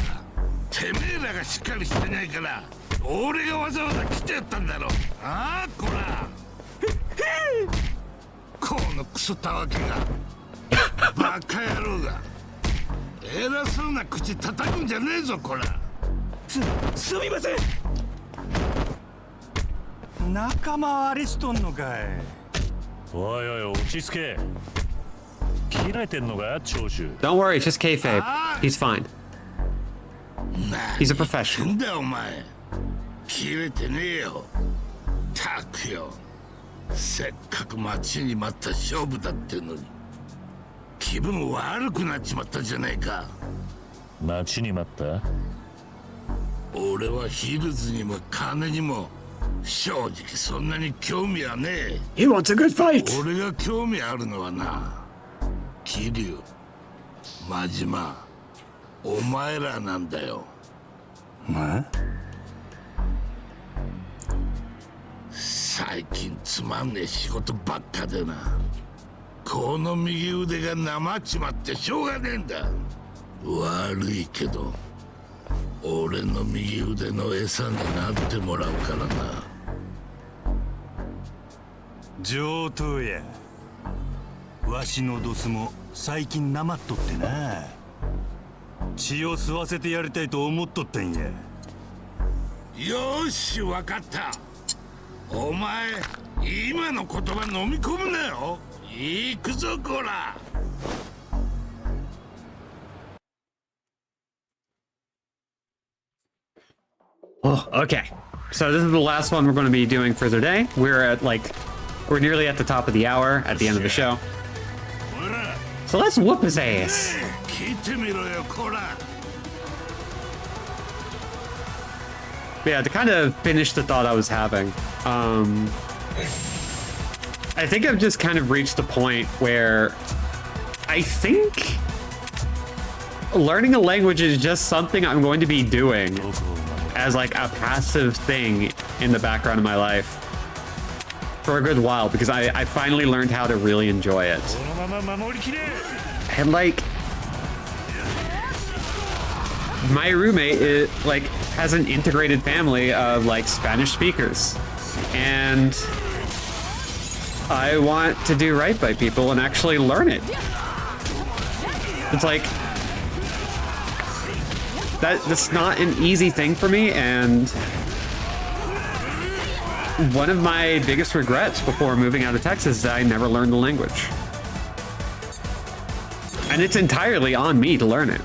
てめえらがしっかりしてないから。俺がわざわざ来てやったんだろ。ああこら。このクソたわけが。バカ野郎が。偉そうな口叩くんじゃねえぞこら。すみません。仲間割れしとんのかい。おいおい落ち着け。切れてんのか長州。 Don't worry, it's just kayfabe. He's fine. He's a professional. なんだお前。切れてねえよ。たくよ。せっかく待ちに待った勝負だってのに。気分悪くなっちまったじゃねえか。待ちに待った。俺はヒルズにも金にも正直そんなに興味はねえ。 He wants a good fight. 俺が興味あるのはな、桐生、真島、お前らなんだよ。最近つまんねえ仕事ばっかでな。この右腕がなまっちまってしょうがねえんだ。悪いけど俺の右腕の餌になってもらうからな。上等や。わしのドスも最近なまっとってな。血を吸わせてやりたいと思っとったんや。よしわかった。お前今の言葉飲み込むなよ。行くぞこら。Oh, okay. So this is the last one we're going to be doing for the day. We're nearly at the top of the hour at the end of the show. So let's whoop his ass. 聞いてみろよこら。 Yeah, to kind of finish the thought I was having, I think I've just kind of reached the point where I think learning a language is just something I'm going to be doing as like a passive thing in the background of my life for a good while, because I finally learned how to really enjoy it. And like, my roommate has an integrated family of like Spanish speakers, and I want to do right by people and actually learn it. It's like that's not an easy thing for me, and one of my biggest regrets before moving out of Texas is that I never learned the language. And it's entirely on me to learn it.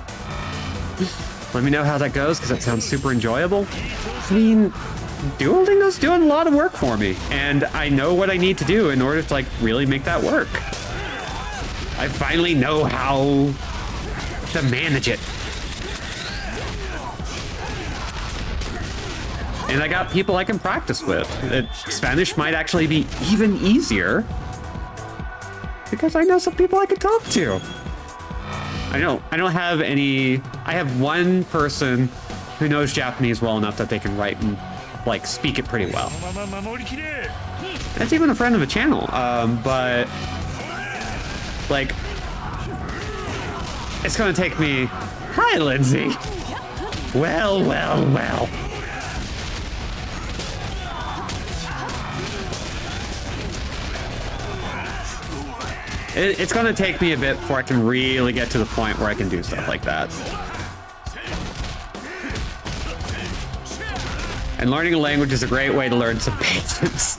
Let me know how that goes, because that sounds super enjoyable. I mean, Duolingo's doing a lot of work for me, and I know what I need to do in order to like really make that work. I finally know how to manage it. And I got people I can practice with. Spanish might actually be even easier because I know some people I can talk to. I don't have any. I have one person who knows Japanese well enough that they can write and like speak it pretty well. That's even a friend of the channel. But like, it's gonna take me. Hi, Lindsay. Well, well, well. It's gonna take me a bit before I can really get to the point where I can do stuff like that. And learning a language is a great way to learn some patience.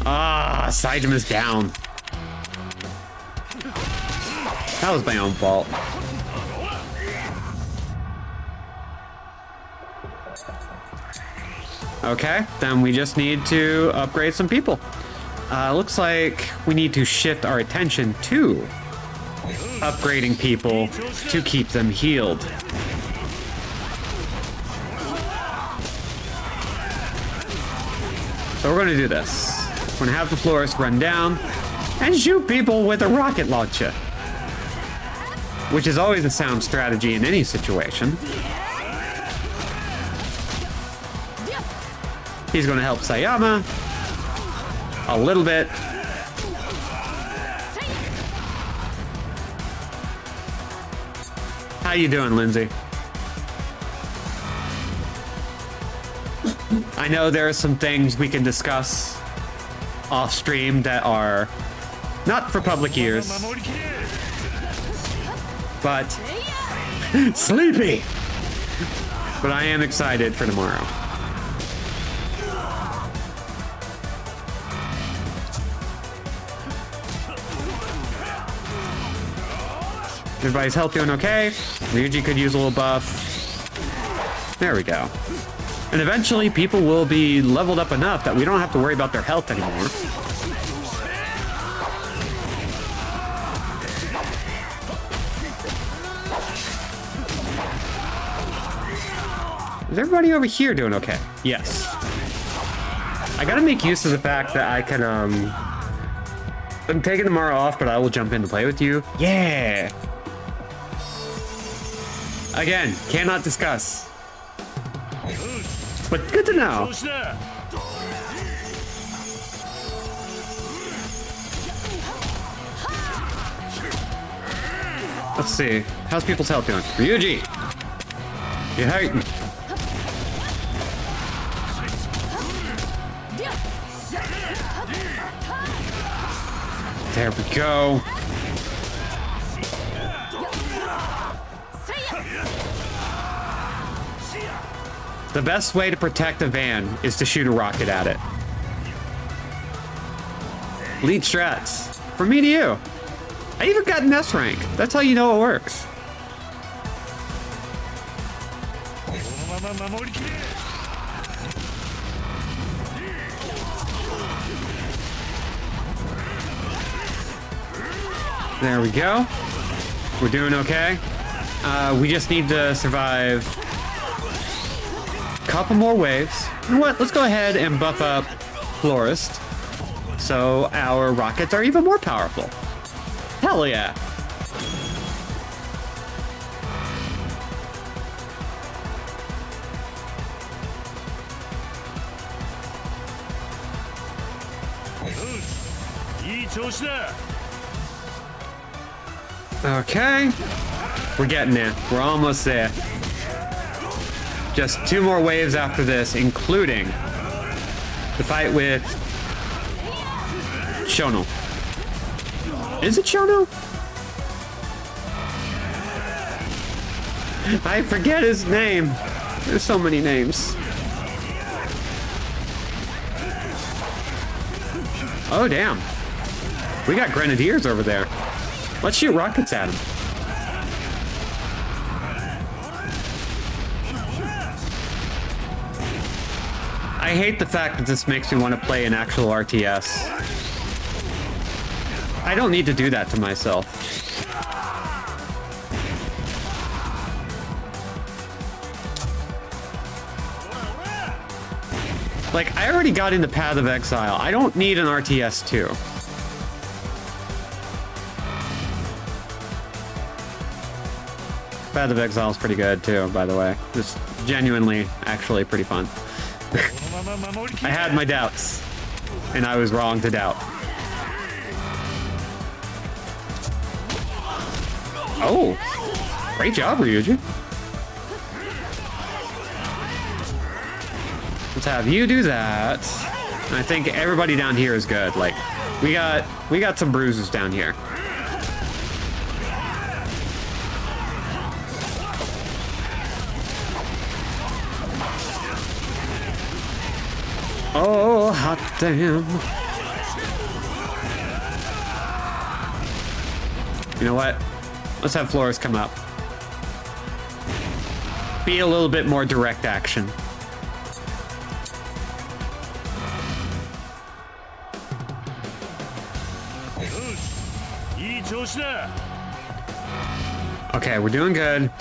Ah, Saijima's down. That was my own fault. Okay, then we just need to upgrade some people. Looks like we need to shift our attention to upgrading people to keep them healed. So we're gonna do this. We're gonna have the florist run down and shoot people with a rocket launcher, which is always a sound strategy in any situation. He's gonna help Sayama a little bit. How you doing, Lindsay? I know there are some things we can discuss off stream that are not for public ears, but sleepy. But I am excited for tomorrow. Everybody's health doing okay. Ryuji could use a little buff. There we go. And eventually people will be leveled up enough that we don't have to worry about their health anymore. Is everybody over here doing okay? Yes. I gotta make use of the fact that I can, I'm taking tomorrow off, but I will jump in to play with you. Yeah! Again, cannot discuss. But good to know. Let's see. How's people's health doing? Ryuji! You're hurting. There we go. The best way to protect a van is to shoot a rocket at it. Lead strats. From me to you. I even got an S rank. That's how you know it works. There we go. We're doing okay. We just need to survive a couple more waves. You know what? Let's go ahead and buff up Florist so our rockets are even more powerful. Hell yeah. Okay. We're getting there. We're almost there. Just 2 more waves after this, including the fight with Shono. Is it Shono? I forget his name. There's so many names. Oh, damn. We got grenadiers over there. Let's shoot rockets at him. I hate the fact that this makes me want to play an actual RTS. I don't need to do that to myself. Like, I already got into Path of Exile. I don't need an RTS too. Path of Exile is pretty good too, by the way. Just genuinely, actually pretty fun. I had my doubts, and I was wrong to doubt. Oh, great job, Ryuji. Let's have you do that. I think everybody down here is good. Like, we got some bruises down here. Oh, hot damn. You know what? Let's have Flores come up. be a little bit more direct action. Okay, we're doing good.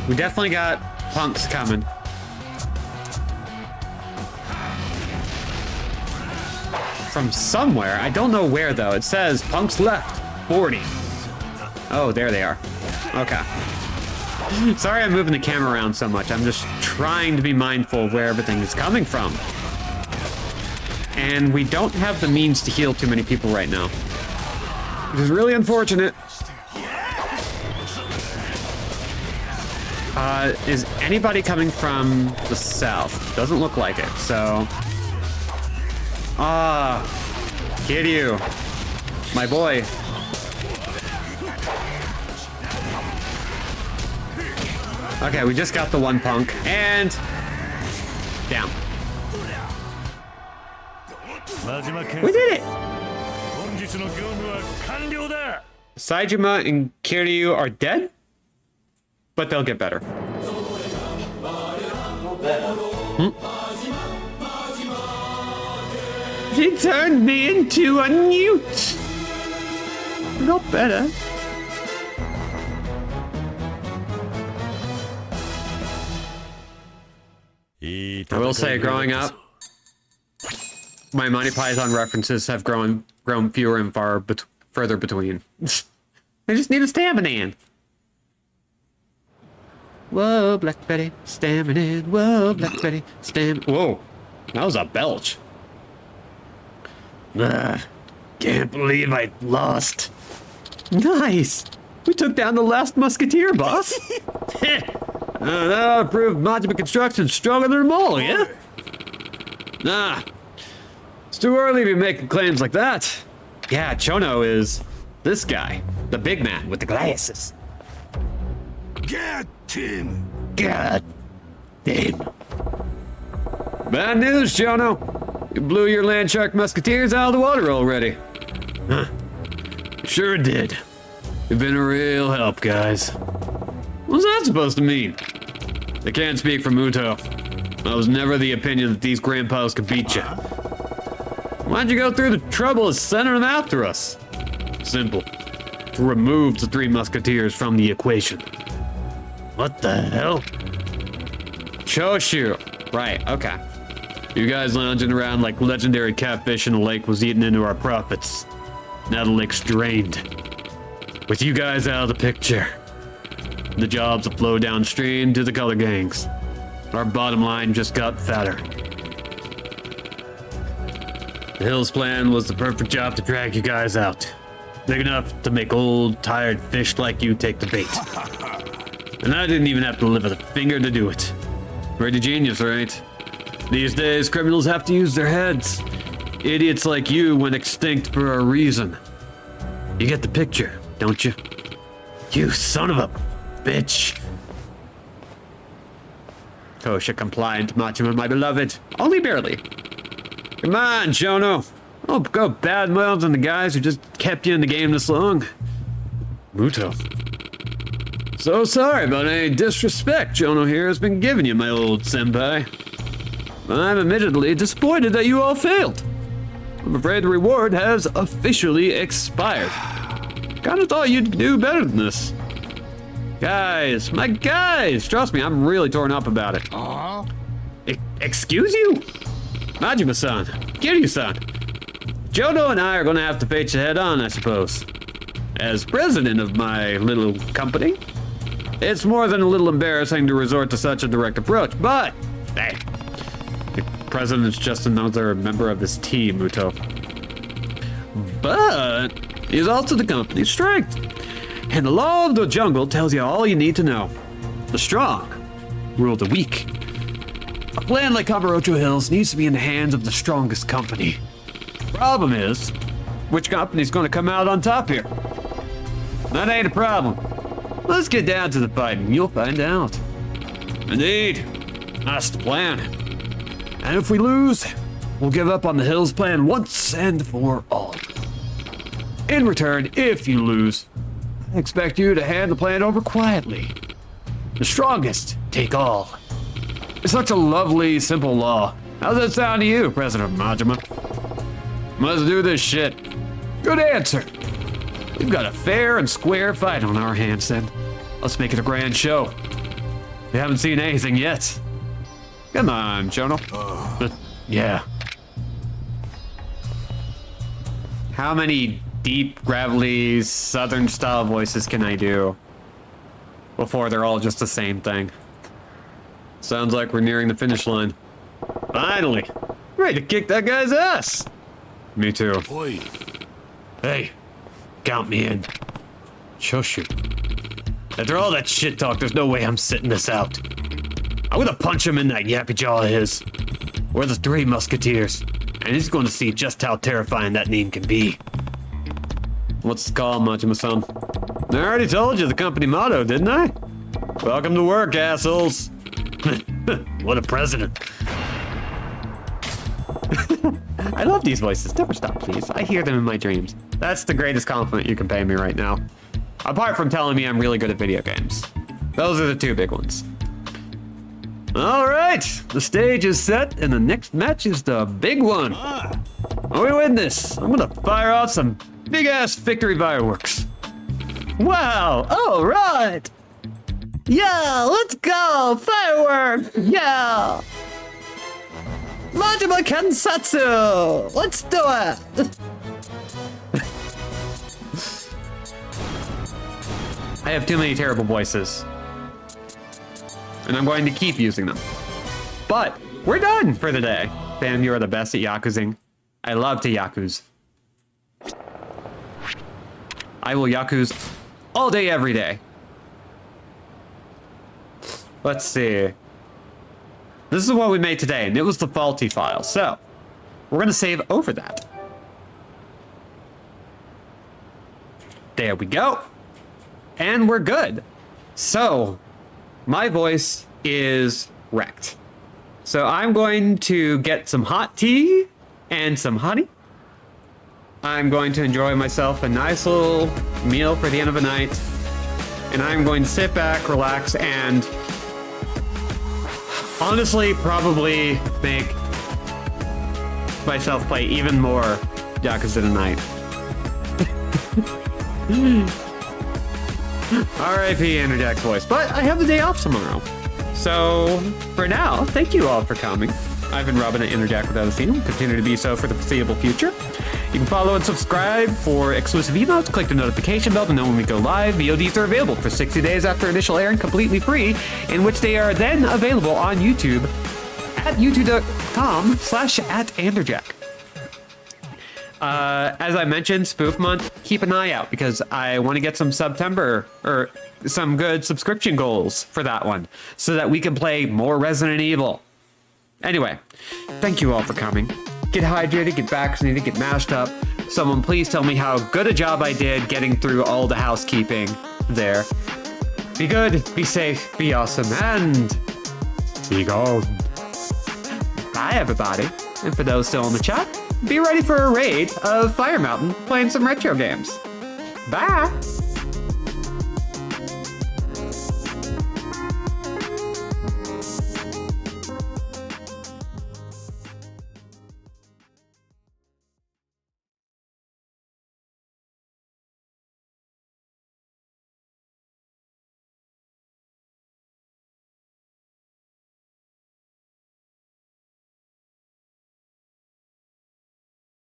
We definitely got punks coming. From somewhere. I don't know where, though. It says punks left 40. Oh, there they are. Okay. Sorry I'm moving the camera around so much. I'm just trying to be mindful of where everything is coming from. And we don't have the means to heal too many people right now, which is really unfortunate. Is anybody coming from the south? Doesn't look like it, so... Kiryu, my boy. Okay, we just got the one punk, and... down. We did it! Saejima and Kiryu are dead? But they'll get better. She turned me into a newt! Not better. I will say, growing up, my Monty Python references have grown fewer and further between. I just need a stamina in. Whoa, Black Betty, stamina in. Whoa, Black Betty, stamina. Whoa, that was a belch. Can't believe I lost. Nice. We took down the last musketeer, boss. That proved Majima Construction's stronger than them all, yeah? Nah. It's too early to be making claims like that. Yeah, Chono is this guy, the big man with the glasses. Get him! God damn. Bad news, Chono. You blew your land shark musketeers out of the water already. Huh? Sure did. You've been a real help, guys. What's that supposed to mean? I can't speak for Muto. I was never the opinion that these grandpas could beat you. Why'd you go through the trouble of sending them after us? Simple. To remove the three musketeers from the equation. What the hell? Choshu. Right, okay. You guys lounging around like legendary catfish in the lake was eating into our profits. Now the lake's drained. With you guys out of the picture, the jobs will flow downstream to the color gangs. Our bottom line just got fatter. The Hills plan was the perfect job to drag you guys out. Big enough to make old, tired fish like you take the bait. And I didn't even have to lift a finger to do it. Pretty genius, right? These days, criminals have to use their heads. Idiots like you went extinct for a reason. You get the picture, don't you? You son of a bitch. Kosha compliant, Majima, my beloved. Only barely. Come on, Chono. Don't go bad mouthing the guys who just kept you in the game this long. Muto. So sorry about any disrespect Chono here has been giving you, my old senpai. I'm admittedly disappointed that you all failed. I'm afraid the reward has officially expired. Kinda thought you'd do better than this. Guys, my guys, trust me, I'm really torn up about it. Excuse you? Majima-san, Kiryu-san. Jodo and I are gonna have to face you head on, I suppose. As president of my little company, it's more than a little embarrassing to resort to such a direct approach, but, hey, the president's just another member of his team, Muto. But he's also the company's strength. And the law of the jungle tells you all you need to know. The strong rule the weak. A plan like Kamurocho Hills needs to be in the hands of the strongest company. Problem is, which company's gonna come out on top here? That ain't a problem. Let's get down to the fight and you'll find out. Indeed, that's the plan. And if we lose, we'll give up on the Hills plan once and for all. In return, if you lose, I expect you to hand the plan over quietly. The strongest take all. It's such a lovely, simple law. How's that sound to you, President Majima? Let's do this shit. Good answer. We've got a fair and square fight on our hands then. Let's make it a grand show. We haven't seen anything yet. Come on, Shono. Yeah. How many deep, gravelly, southern style voices can I do before they're all just the same thing? Sounds like we're nearing the finish line. Finally! Ready to kick that guy's ass! Me too. Oi. Hey, count me in. Choshu. After all that shit talk, there's no way I'm sitting this out. I'm gonna punch him in that yappy jaw of his. We're the Three Musketeers, and he's going to see just how terrifying that name can be. What's the call, Majima-san? I already told you the company motto, didn't I? Welcome to work, assholes. What a president. I love these voices. Never stop, please. I hear them in my dreams. That's the greatest compliment you can pay me right now. Apart from telling me I'm really good at video games. Those are the two big ones. All right, the stage is set, and the next match is the big one. Are we win this? I'm gonna fire out some big-ass victory fireworks. Wow, all right. Yeah, let's go, fireworks, yeah. Majima Kensatsu, let's do it. I have too many terrible voices. And I'm going to keep using them. But we're done for the day. Fam, you are the best at Yakuzing. I love to Yakuz. I will Yakuz all day, every day. Let's see. This is what we made today, and it was the faulty file. So, we're gonna save over that. There we go. And we're good. So, my voice is wrecked. So I'm going to get some hot tea and some honey. I'm going to enjoy myself a nice little meal for the end of the night. And I'm going to sit back, relax, and honestly probably make myself play even more Yakuza tonight. R.I.P. Interjack's voice, but I have the day off tomorrow. So, for now, thank you all for coming. I've been Robin at Interjack without a scene. Continue to be so for the foreseeable future. You can follow and subscribe for exclusive emails. Click the notification bell to know when we go live. VODs are available for 60 days after initial airing, completely free, in which they are then available on YouTube at youtube.com/@Anderjack. As I mentioned, Spoop Month, keep an eye out because I want to get some September or some good subscription goals for that one so that we can play more Resident Evil. Anyway, thank you all for coming. Get hydrated, get vaccinated, get mashed up. Someone please tell me how good a job I did getting through all the housekeeping there. Be good, be safe, be awesome, and be gone. Bye, everybody. And for those still in the chat, be ready for a raid of Fire Mountain playing some retro games. Bye!